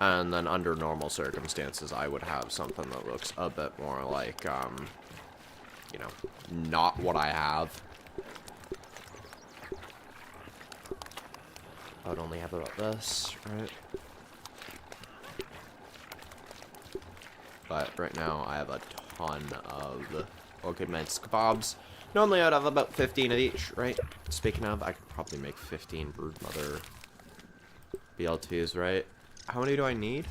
And then under normal circumstances, I would have something that looks a bit more like, you know, not what I have. I would only have about this, right? But right now, I have a ton of Orchid Man's kebabs. Normally, I'd have about 15 of each, right? Speaking of, I could probably make 15 Broodmother BLTs, right? How many do I need?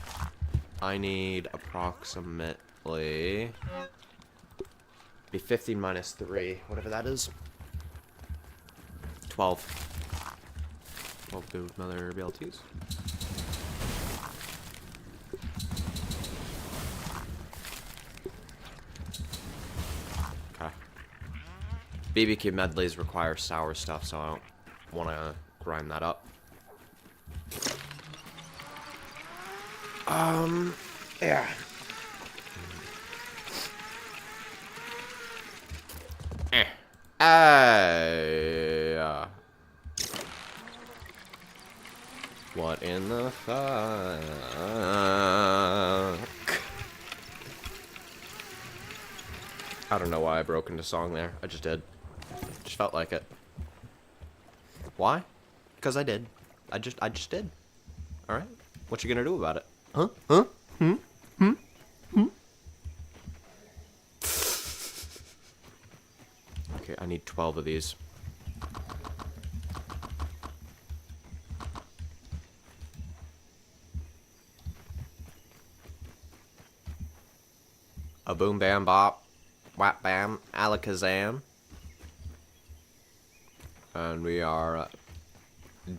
I need approximately... be 15 minus 3, whatever that is. 12. 12 Broodmother BLTs. BBQ medleys require sour stuff, so I don't want to grind that up. Yeah. What in the fuck? I don't know why I broke into song there. I just did. Just felt like it. Why? Because I did. I just did. Alright? What you gonna do about it? Huh? Huh? Hmm? Hmm? Hmm? Okay, I need 12 of these. A boom bam bop. Whap bam. Alakazam. And we are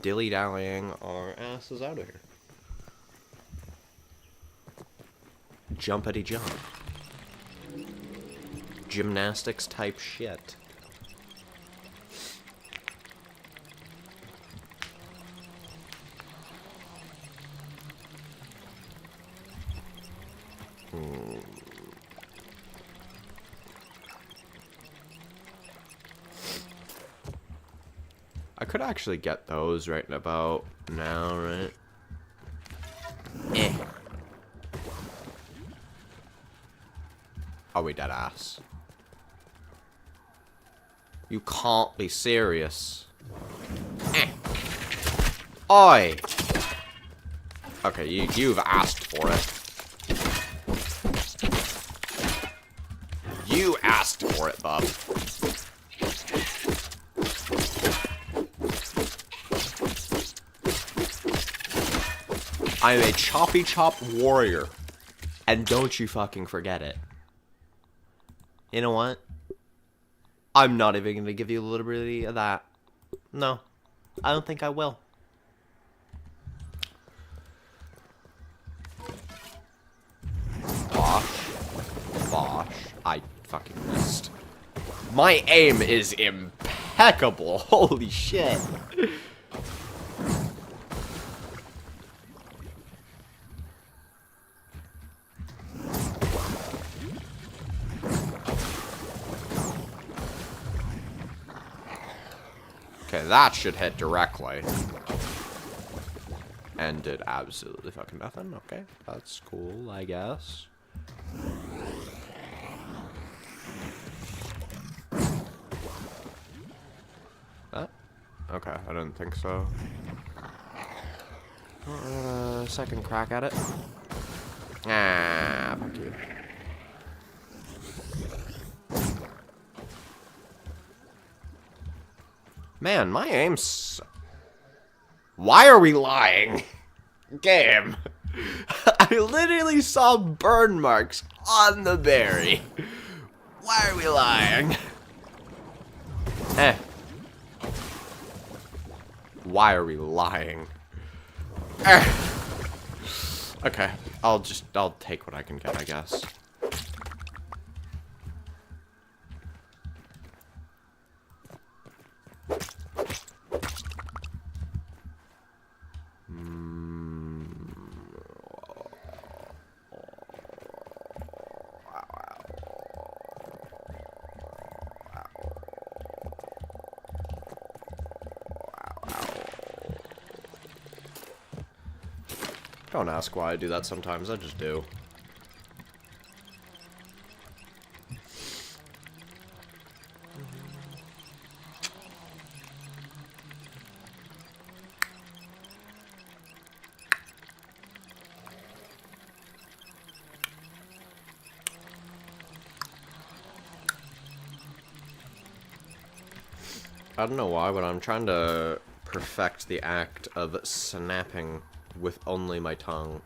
dilly-dallying our asses out of here. Jumpity jump. Gymnastics type shit. I could actually get those right about now, right? Are we dead ass? You can't be serious. Oi! Okay, you've asked for it. You asked for it, bub. I'm a choppy chop warrior. And don't you fucking forget it. You know what? I'm not even going to give you the liberty of that. No. I don't think I will. Bosh. I fucking missed. My aim is impeccable. Holy shit. Okay, that should hit directly. And did absolutely fucking nothing. Okay, that's cool, I guess. That? Okay, I didn't think so. Second crack at it. Ah, fuck you. Man, my aim's... Why are we lying? Game. I literally saw burn marks on the berry. Why are we lying? Why are we lying? Okay, I'll take what I can get, I guess. Don't ask why I do that sometimes, I just do. I don't know why, but I'm trying to perfect the act of snapping with only my tongue.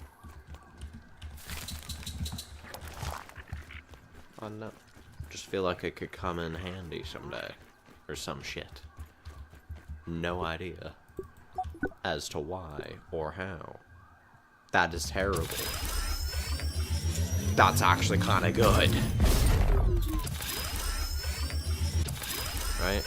Oh no. Just feel like it could come in handy someday. Or some shit. No idea as to why or how. That is terrible. That's actually kind of good. Right?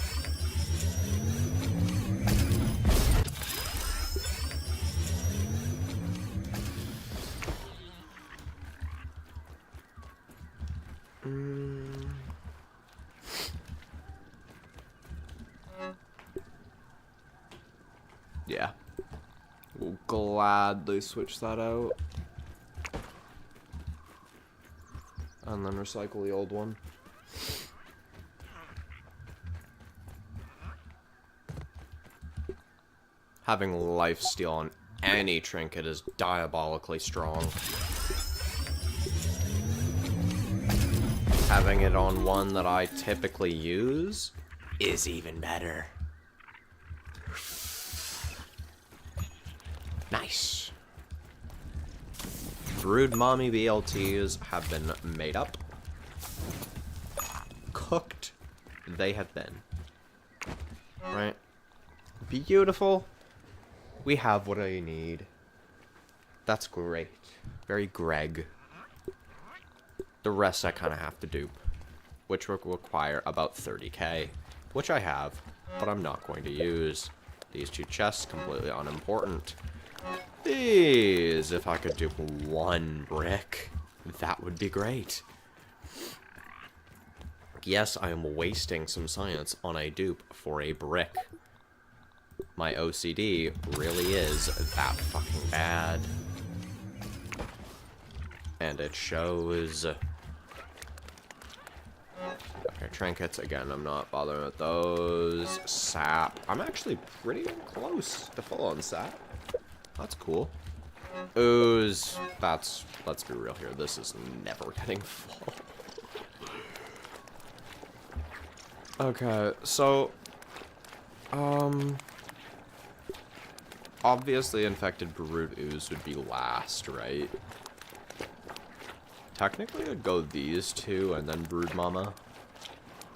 Yeah. We'll gladly switch that out. And then recycle the old one. Having lifesteal on any trinket is diabolically strong. Having it on one that I typically use is even better. Nice. Brood mommy BLTs have been made up. Cooked they have been. Right? Beautiful. We have what I need. That's great. Very Greg. The rest I kind of have to dupe. Which will require about 30k. Which I have, but I'm not going to use. These two chests, completely unimportant. These, if I could dupe one brick, that would be great. Yes, I am wasting some science on a dupe for a brick. My OCD really is that fucking bad. And it shows. trinkets, again, I'm not bothering with those. Sap. I'm actually pretty close to full on sap. That's cool. Ooze. That's, let's be real here, this is never getting full. Okay, so, obviously infected brood ooze would be last, right? Technically, I'd go these two and then brood mama.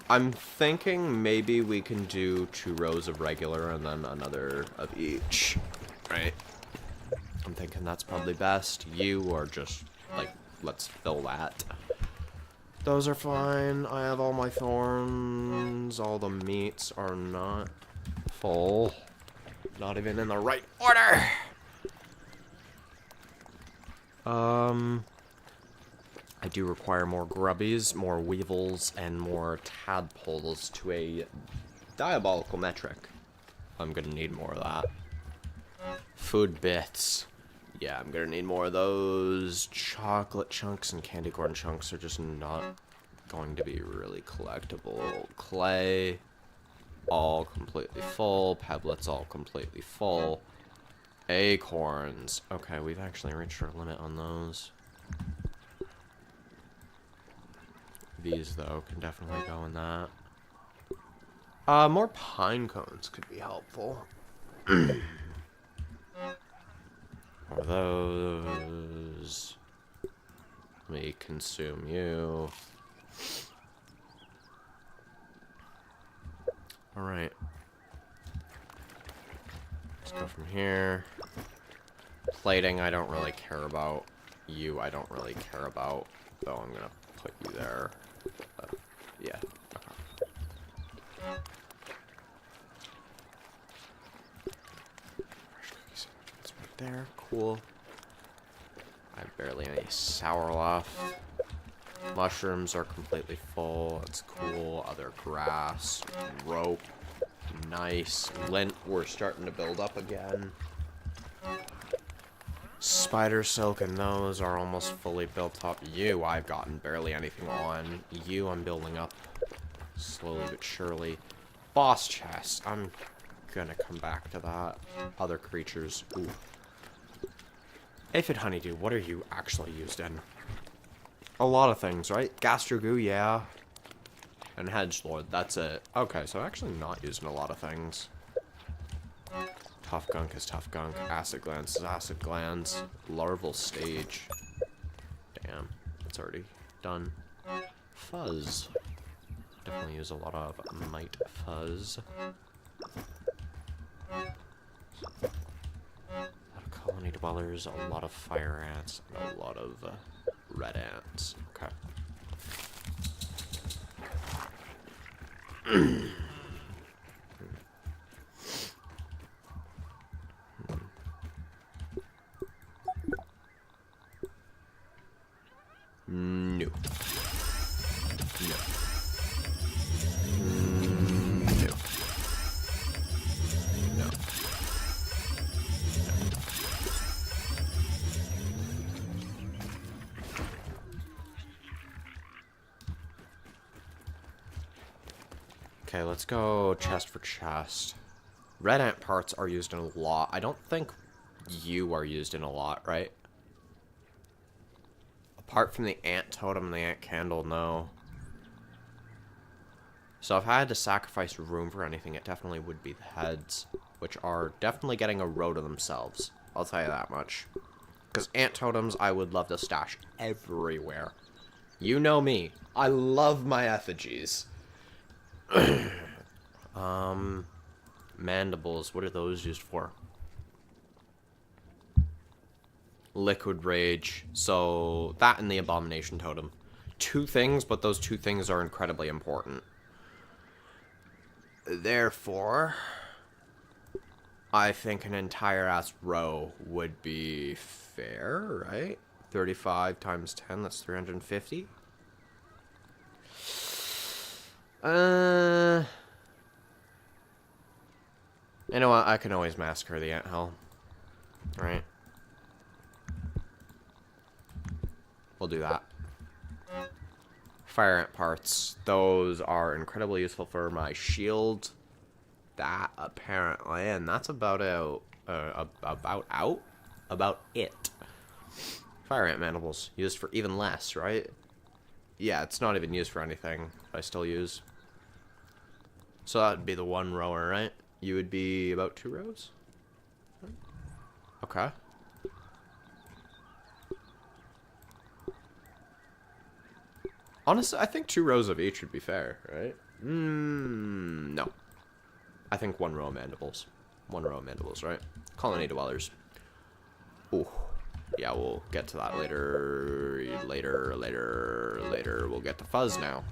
I'm thinking maybe we can do 2 rows of regular and then another of each, right? I'm thinking that's probably best. You are just, like, let's fill that. Those are fine. I have all my thorns. All the meats are not full. Not even in the right order. I do require more grubbies, more weevils, and more tadpoles to a diabolical metric. I'm gonna need more of that. Food bits. Yeah, I'm gonna need more of those. Chocolate chunks and candy corn chunks are just not going to be really collectible. Clay, all completely full. Pebblets, all completely full. Acorns. Okay, we've actually reached our limit on those. These, though, can definitely go in that. More pine cones could be helpful. Or those. Let me consume you. Alright. Let's go from here. Plating, I don't really care about. You, I don't really care about. Though I'm gonna put you there. But, yeah. Okay. It's right there. Cool. I have barely any sourloaf. Mushrooms are completely full. That's cool. Other grass. Rope. Nice. Lint, we're starting to build up again. Spider silk and those are almost fully built up. You, I've gotten barely anything on. You, I'm building up slowly but surely. Boss chest. I'm gonna come back to that. Other creatures. Ooh. Aphid honeydew, what are you actually used in? A lot of things, right? Gastrogoo, yeah. And hedgelord, that's it. Okay, so actually not used in a lot of things. Tough gunk is tough gunk. Acid glands is acid glands. Larval stage. Damn, it's already done. Fuzz. Definitely use a lot of mite fuzz. A lot of colony dwellers, a lot of fire ants, and a lot of red ants. Okay. No. No. No. No. Okay, let's go chest for chest. Red ant parts are used in a lot. I don't think you are used in a lot, right? Apart from the ant totem and the ant candle, no. So if I had to sacrifice room for anything, it definitely would be the heads, which are definitely getting a row to themselves. I'll tell you that much. Because ant totems, I would love to stash everywhere. You know me. I love my effigies. Mandibles, what are those used for? Liquid Rage. So, that and the Abomination Totem. 2 things, but those 2 things are incredibly important. Therefore, I think an entire ass row would be fair, right? 35 times 10, that's 350. You know what? I can always massacre the anthell. Right? We'll do that. Fire ant parts. Those are incredibly useful for my shield. That apparently, and that's about out. About it. Fire ant mandibles used for even less, right? Yeah, it's not even used for anything. I still use. So that would be the 1 rower, right? You would be about 2 rows. Okay. Honestly, I think 2 rows of each would be fair, right? No. I think 1 row of mandibles. 1 row of mandibles, right? Colony dwellers. Ooh. Yeah, we'll get to that later. Later. We'll get to fuzz now.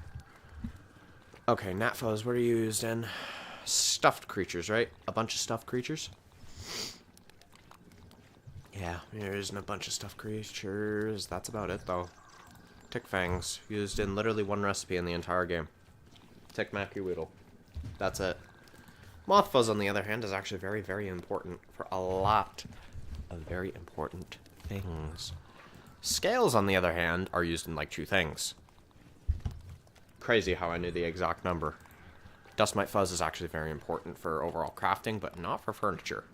Okay, gnat fuzz, what are you used in? Stuffed creatures, right? A bunch of stuffed creatures? Yeah, there's a bunch of stuffed creatures. That's about it, though. Tick fangs, used in literally 1 recipe in the entire game. Tick Macky Weedle. That's it. Moth fuzz, on the other hand, is actually very, very important for a lot of very important things. Scales, on the other hand, are used in like 2 things. Crazy how I knew the exact number. Dust mite fuzz is actually very important for overall crafting, but not for furniture.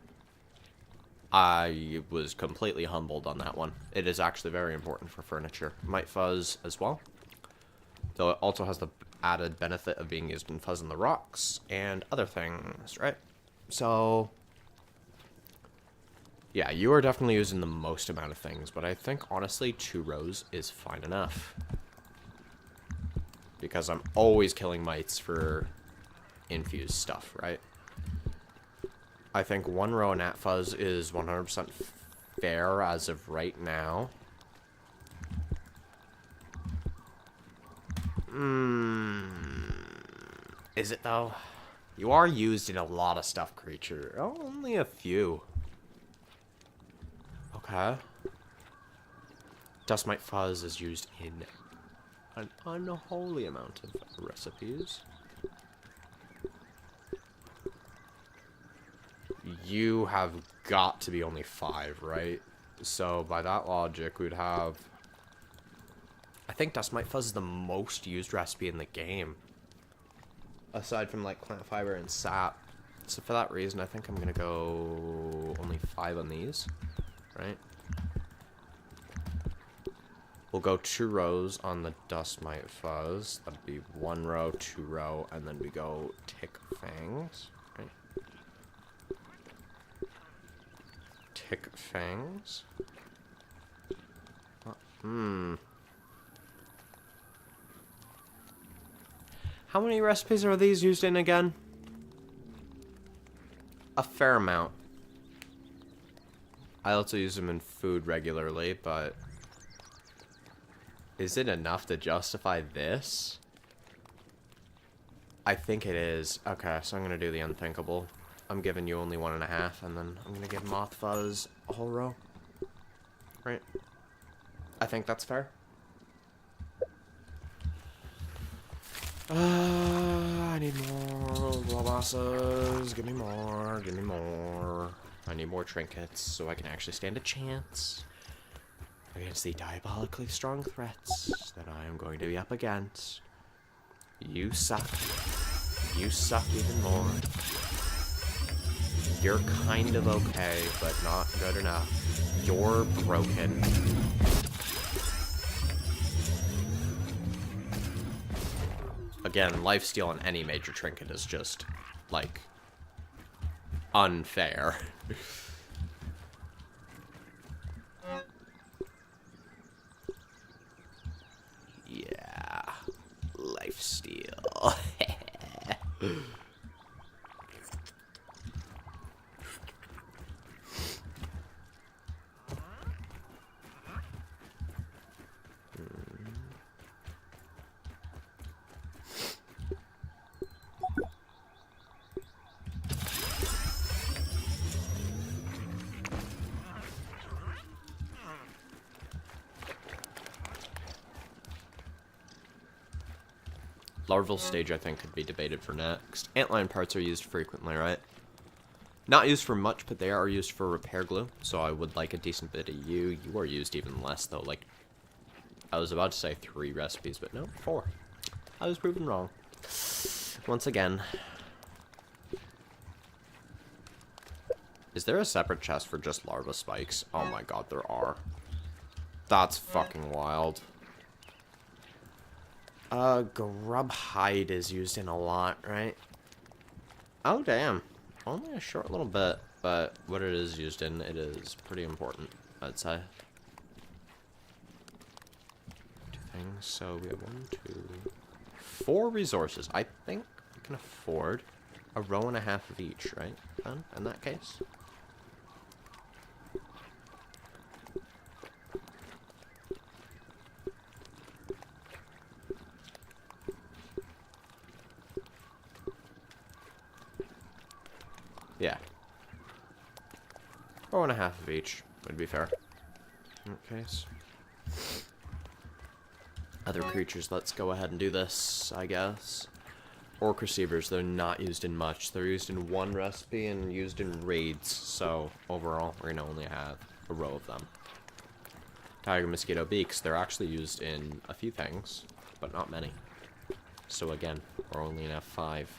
I was completely humbled on that one. It is actually very important for furniture. Mite fuzz as well. Though it also has the added benefit of being used in fuzz in the rocks and other things, right? So, yeah, you are definitely using the most amount of things, but I think, honestly, 2 rows is fine enough. Because I'm always killing mites for infused stuff, right? I think 1 row of gnat fuzz is 100% fair as of right now. Is it though? You are used in a lot of stuffed creature. Oh, only a few. Okay. Dust mite fuzz is used in an unholy amount of recipes. You have got to be only 5, right? So by that logic, we'd have... I think Dust mite fuzz is the most used recipe in the game. Aside from like plant fiber and sap. So for that reason, I think I'm gonna go only 5 on these, right? We'll go 2 rows on the dust mite fuzz. That'd be 1 row, 2 row, and then we go tick fangs, right? Tick fangs. How many recipes are these used in again? A fair amount. I also use them in food regularly, but... is it enough to justify this? I think it is. Okay, so I'm gonna do the unthinkable. I'm giving you only 1.5, and then I'm gonna give Moth Fuzz a whole row. Right? I think that's fair. I need more Globosas. Give me more. Give me more. I need more trinkets so I can actually stand a chance against the diabolically strong threats that I am going to be up against. You suck. You suck even more. You're kind of okay, but not good enough. You're broken. Again, lifesteal on any major trinket is just, like, unfair. Yeah. Lifesteal. Larval stage, I think, could be debated for next. Antlion parts are used frequently, right? Not used for much, but they are used for repair glue, so I would like a decent bit of you. You are used even less, though, like I was about to say 3 recipes, but no, 4. I was proven wrong. Once again. Is there a separate chest for just larva spikes? Oh my god, there are. That's fucking wild. Grub hide is used in a lot, right? Oh, damn. Only a short little bit, but what it is used in, it is pretty important, I'd say. 2 things, so we have 1, 2, 4 resources. I think we can afford a row and a half of each, right? Then, in that case. Yeah. Row and a half of each would be fair. In that case. Other creatures, let's go ahead and do this, I guess. Orc receivers, they're not used in much. They're used in 1 recipe and used in raids, so overall, we're gonna only have a row of them. Tiger mosquito beaks, they're actually used in a few things, but not many. So again, we're only gonna have 5.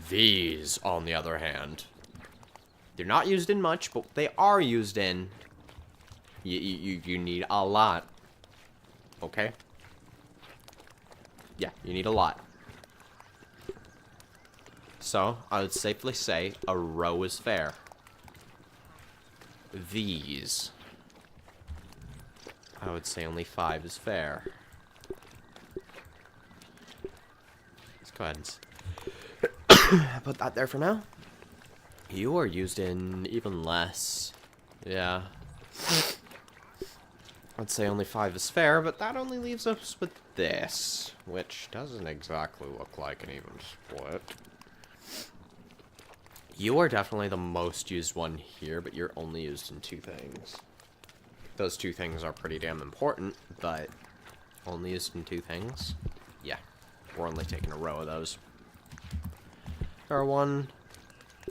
These, on the other hand, they're not used in much, but they are used in. You need a lot. Okay? Yeah, you need a lot. So, I would safely say a row is fair. These, I would say only 5 is fair. Let's go ahead and put that there for now. You are used in even less. Yeah. I'd say only 5 is fair, but that only leaves us with this, which doesn't exactly look like an even split. You are definitely the most used one here, but you're only used in 2 things. Those 2 things are pretty damn important, but only used in 2 things? Yeah, we're only taking a row of those. There are 1,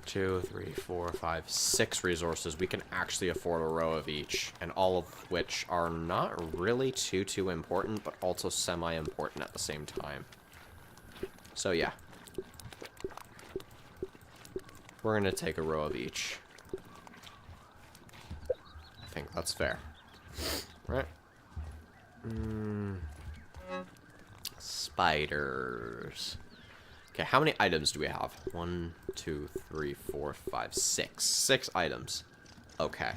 2, 3, 4, 5, 6 resources. We can actually afford a row of each, and all of which are not really too important, but also semi-important at the same time. So yeah. We're gonna take a row of each. I think that's fair. Right? Spiders. Okay, how many items do we have? 1, 2, 3, 4, 5, 6. 6 items. Okay.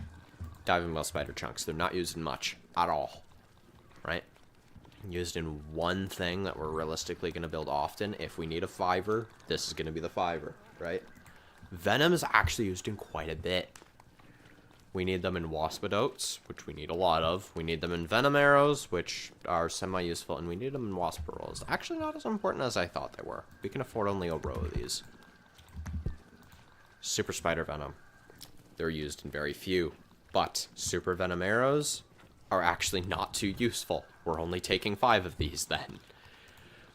Diving bell spider chunks. They're not used in much at all. Right? Used in 1 thing that we're realistically going to build often. If we need a 5er, this is going to be the 5er. Right? Venom is actually used in quite a bit. We need them in waspidotes, which we need a lot of. We need them in venom arrows, which are semi-useful, and we need them in wasp rolls. Actually not as important as I thought they were. We can afford only a row of these. Super spider venom. They're used in very few, but super venom arrows are actually not too useful. We're only taking 5 of these then.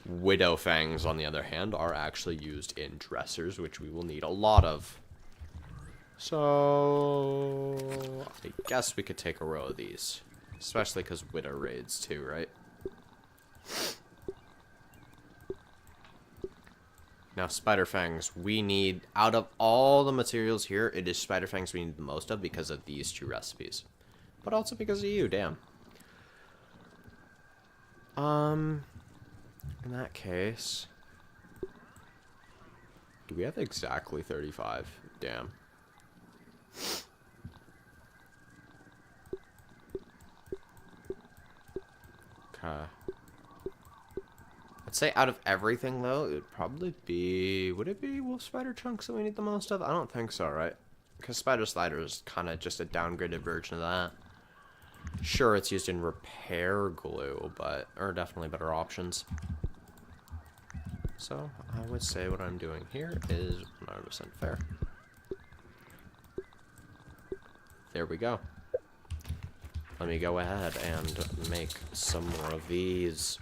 Widow fangs, on the other hand, are actually used in dressers, which we will need a lot of. So, I guess we could take a row of these. Especially because Widow raids too, right? Now, Spider Fangs, we need, out of all the materials here, it is Spider Fangs we need the most of because of these 2 recipes. But also because of you, damn. In that case... Do we have exactly 35? Damn. Okay. I'd say out of everything, though, it would probably be... Would it be wolf spider chunks that we need the most of? I don't think so, right? Because spider slider is kind of just a downgraded version of that. Sure, it's used in repair glue, but... Or definitely better options. So, I would say what I'm doing here is 100% fair. There we go. Let me go ahead and make some more of these,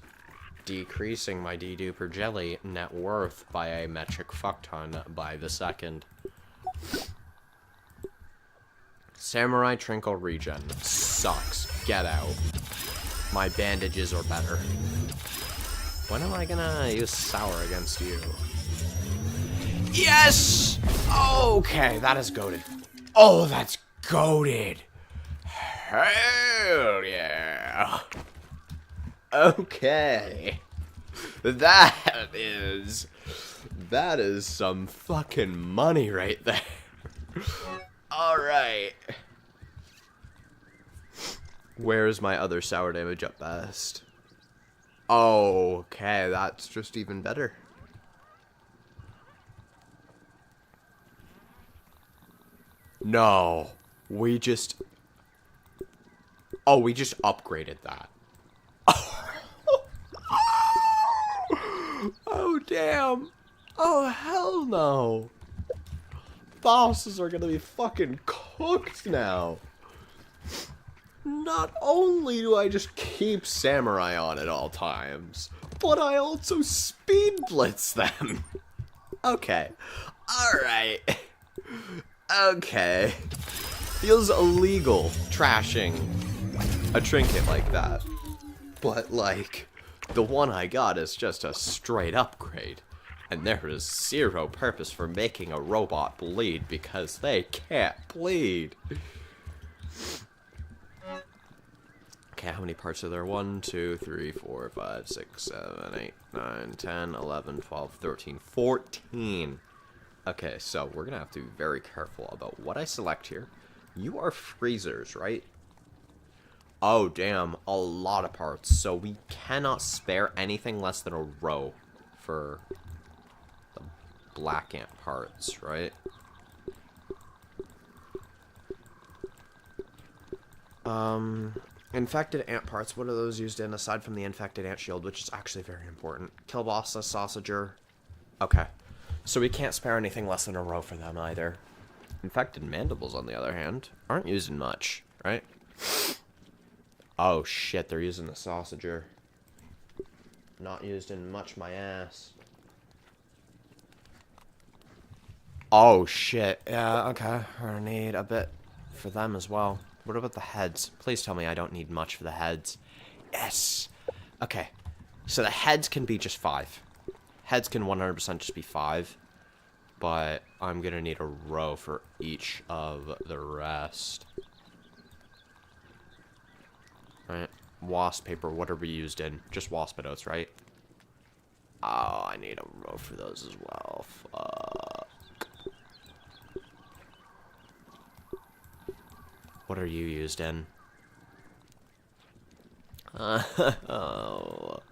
decreasing my deduper jelly net worth by a metric fuckton by the second. Samurai Trinkle regen. sucks. Get out. My bandages are better. When am I gonna use sour against you? Yes! Okay, that is goated. Oh, that's goated. Hell yeah. Okay. That is some fucking money right there. Alright. Where's my other sour damage up best? Okay, that's just even better. No. We just upgraded that. Oh, damn. Oh, hell no. Bosses are gonna be fucking cooked now. Not only do I just keep Samurai on at all times, but I also speed blitz them. Okay. Alright. Okay. Feels illegal trashing a trinket like that. But, like, the one I got is just a straight upgrade. And there is zero purpose for making a robot bleed because they can't bleed. Okay, how many parts are there? 1, 2, 3, 4, 5, 6, 7, 8, 9, 10, 11, 12, 13, 14. Okay, so we're gonna have to be very careful about what I select here. You are freezers, right? Oh, damn, a lot of parts. So we cannot spare anything less than a row for the black ant parts, right? Infected ant parts, what are those used in aside from the infected ant shield, which is actually very important? Kielbasa, sausager. Okay. So we can't spare anything less than a row for them either. Infected mandibles, on the other hand, aren't used in much, right? Oh shit, they're using the sausager. Not used in much, my ass. Oh shit, yeah, okay. We're gonna need a bit for them as well. What about the heads? Please tell me I don't need much for the heads. Yes! Okay, so the heads can be just 5. Heads can 100% just be 5. But I'm gonna need a row for each of the rest. Right, wasp paper, what are we used in? Just waspidos, right? Oh, I need a row for those as well. Fuck. What are you used in? Oh.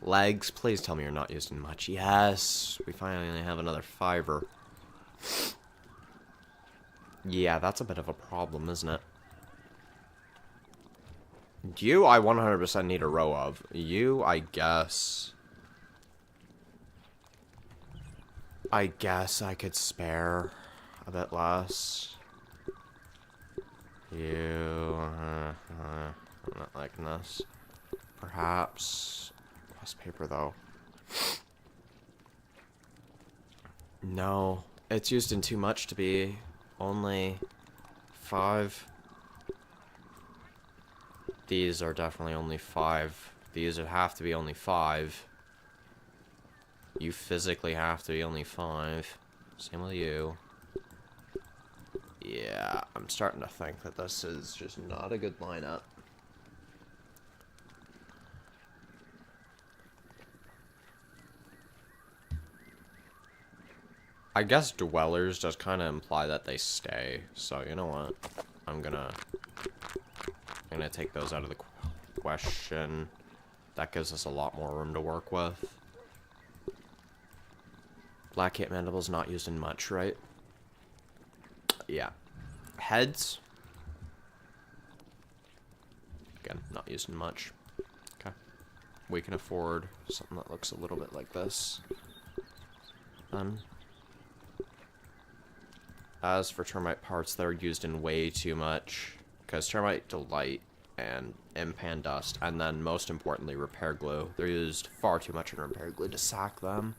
Legs, please tell me you're not used in much. Yes, we finally have another fiber. Yeah, that's a bit of a problem, isn't it? You, I 100% need a row of. You, I guess I could spare a bit less. You, I'm not liking this. Perhaps waste paper, though. No, it's used in too much to be only 5. These are definitely only 5. These would have to be only 5. You physically have to be only 5. Same with you. Yeah, I'm starting to think that this is just not a good lineup. I guess dwellers does kind of imply that they stay, so you know what? I'm gonna take those out of the question. That gives us a lot more room to work with. Black ant mandible's not used in much, right? Yeah. Heads. Again, not used in much. Okay. We can afford something that looks a little bit like this. As for termite parts, they're used in way too much. Because termite delight and impan dust, and then most importantly, repair glue. They're used far too much in repair glue to sack them.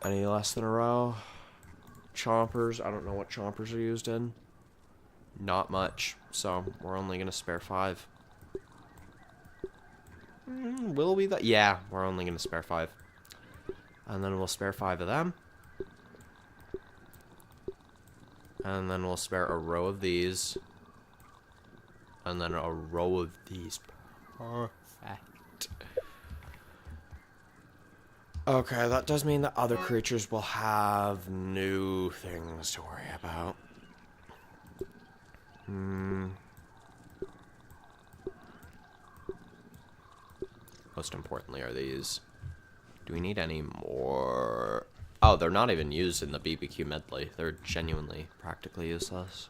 Any less than a row? Chompers, I don't know what chompers are used in. Not much, so we're only gonna spare 5. Will we? Yeah, we're only gonna spare 5. And then we'll spare 5 of them. And then we'll spare a row of these. And then a row of these. Perfect. Okay, that does mean that other creatures will have new things to worry about. Most importantly are these. Do we need any more? Oh, they're not even used in the BBQ medley. They're genuinely practically useless.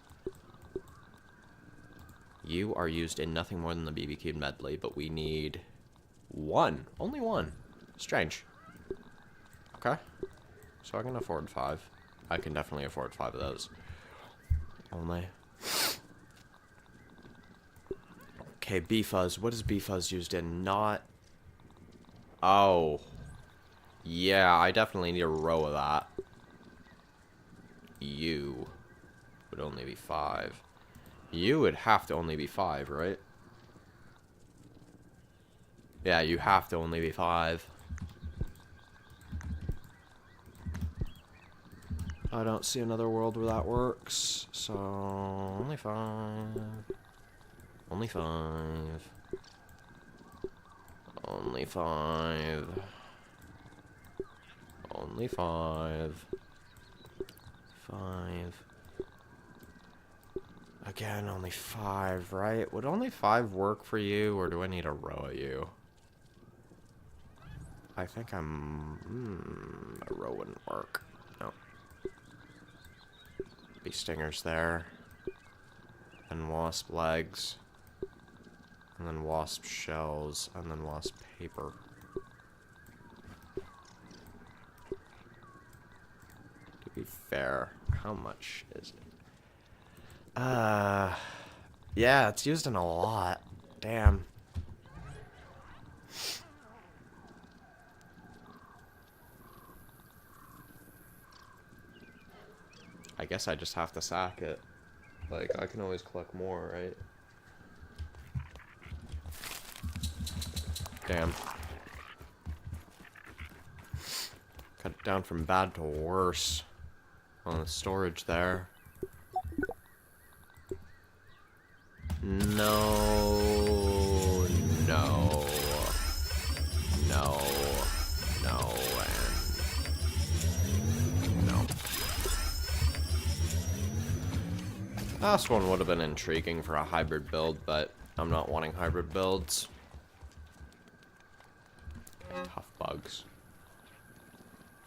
You are used in nothing more than the BBQ medley, but we need 1. Only 1. Strange. Okay. So I can afford 5. I can definitely afford 5 of those. Only. Okay, B-Fuzz. What is B-Fuzz used in? Not... Oh. Yeah, I definitely need a row of that. You would only be 5. You would have to only be 5, right? Yeah, you have to only be 5. I don't see another world where that works, so only 5. Only 5. Only 5. Only 5. 5. Again, only 5, right? Would only 5 work for you, or do I need a row of you? I think a row wouldn't work. No. Bee stingers there. And wasp legs. And then wasp shells. And then wasp paper. To be fair, how much is it? Yeah, it's used in a lot. Damn. I guess I just have to sack it. Like, I can always collect more, right? Damn. Cut it down from bad to worse on the storage there. No, no, no, no, and no. Last one would have been intriguing for a hybrid build, but I'm not wanting hybrid builds. Tough bugs.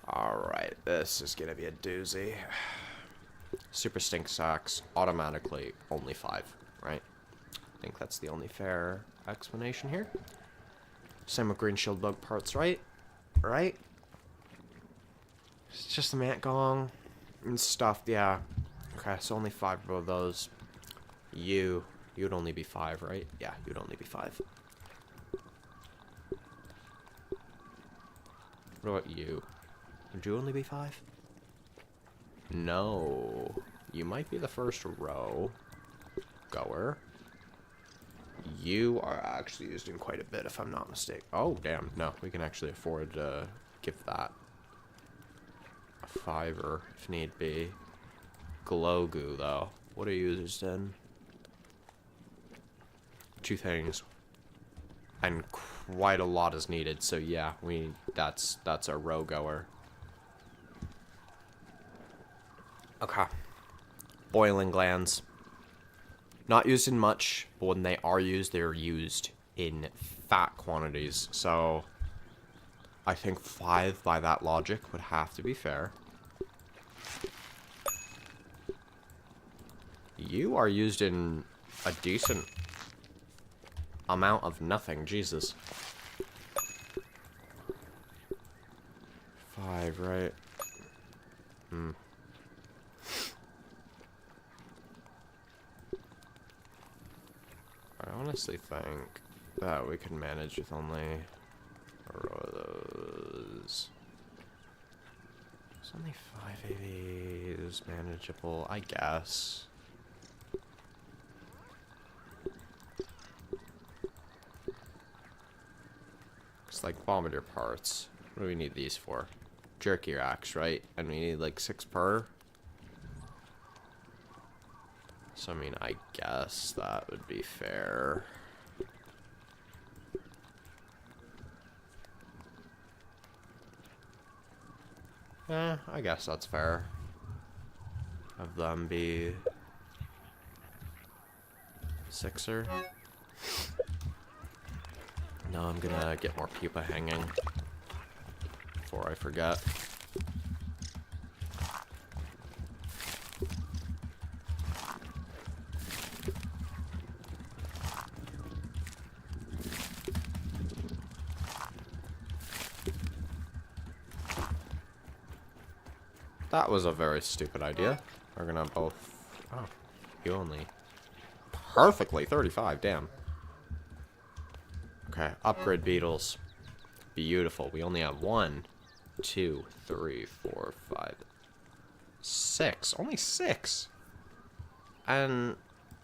Alright, this is gonna be a doozy. Super stink sacks, automatically only 5, right? I think that's the only fair explanation here. Same with green shield bug parts, right? Right? It's just the mant gong and stuff, yeah. Okay, so only 5 of those. You'd only be 5, right? Yeah, you'd only be 5. What about you? Would you only be 5? No. You might be the first row goer. You are actually used in quite a bit, if I'm not mistaken. Oh, damn. No, we can actually afford to give that a 5-er if need be. Glow goo, though. What are you used in? 2 things. And quite a lot is needed, so yeah, that's a row goer. Okay. Boiling glands. Not used in much, but when they are used, they're used in fat quantities. So I think 5 by that logic would have to be fair. You are used in a decent amount of nothing, Jesus. 5, right? I honestly think that we can manage with only a row of those. There's only 5 of these. Manageable, I guess. parts, like bombardier parts. What do we need these for? Jerky racks, right? And we need like 6 per. So I mean, I guess that would be fair. I guess that's fair. Have them be 6er. No, I'm gonna get more pupa hanging before I forget. That was a very stupid idea. We're gonna both... Oh, you only... Perfectly, 35, damn. Okay, upgrade beetles. Beautiful. We only have 1, 2, 3, 4, 5, 6. Only 6. And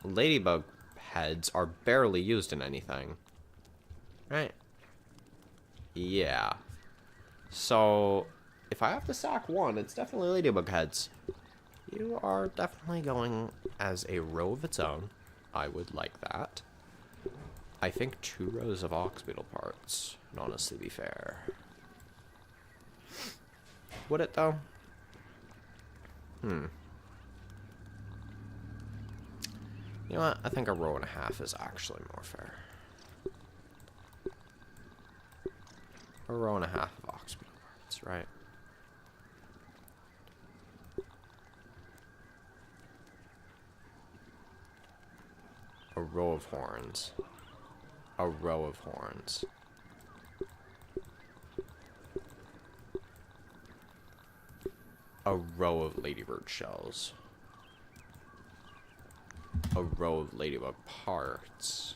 ladybug heads are barely used in anything. Right? Yeah. So... if I have to sack 1, it's definitely ladybug heads. You are definitely going as a row of its own. I would like that. I think 2 rows of ox beetle parts would honestly be fair. Would it, though? You know what? I think a row and a half is actually more fair. A row and a half of ox beetle parts, right? A row of horns. A row of horns. A row of ladybird shells. A row of ladybug parts.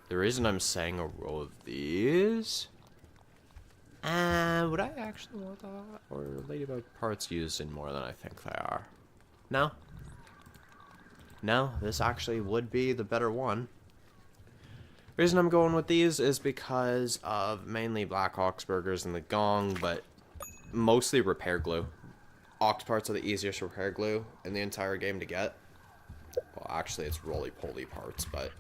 The reason I'm saying a row of these... would I actually want that? Or are ladybug parts used in more than I think they are? No? No, this actually would be the better one. The reason I'm going with these is because of mainly black ox burgers and the gong, but mostly repair glue. Ox parts are the easiest repair glue in the entire game to get. Well, actually it's roly-poly parts, but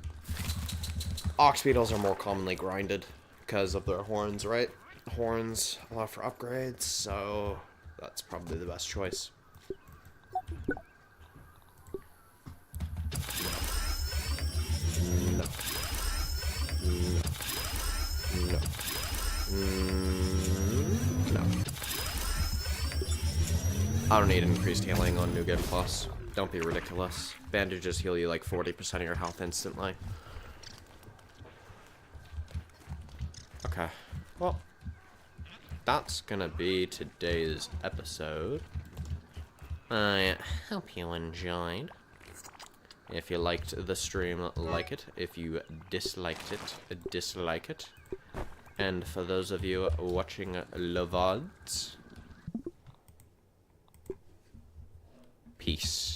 ox beetles are more commonly grinded because of their horns, right? Horns allow for upgrades, so that's probably the best choice. No. No. No. I don't need increased healing on New Game Plus. Don't be ridiculous. Bandages heal you like 40% of your health instantly. Okay. Well, that's gonna be today's episode. I hope you enjoyed. If you liked the stream, like it. If you disliked it, dislike it. And for those of you watching the VODs, peace.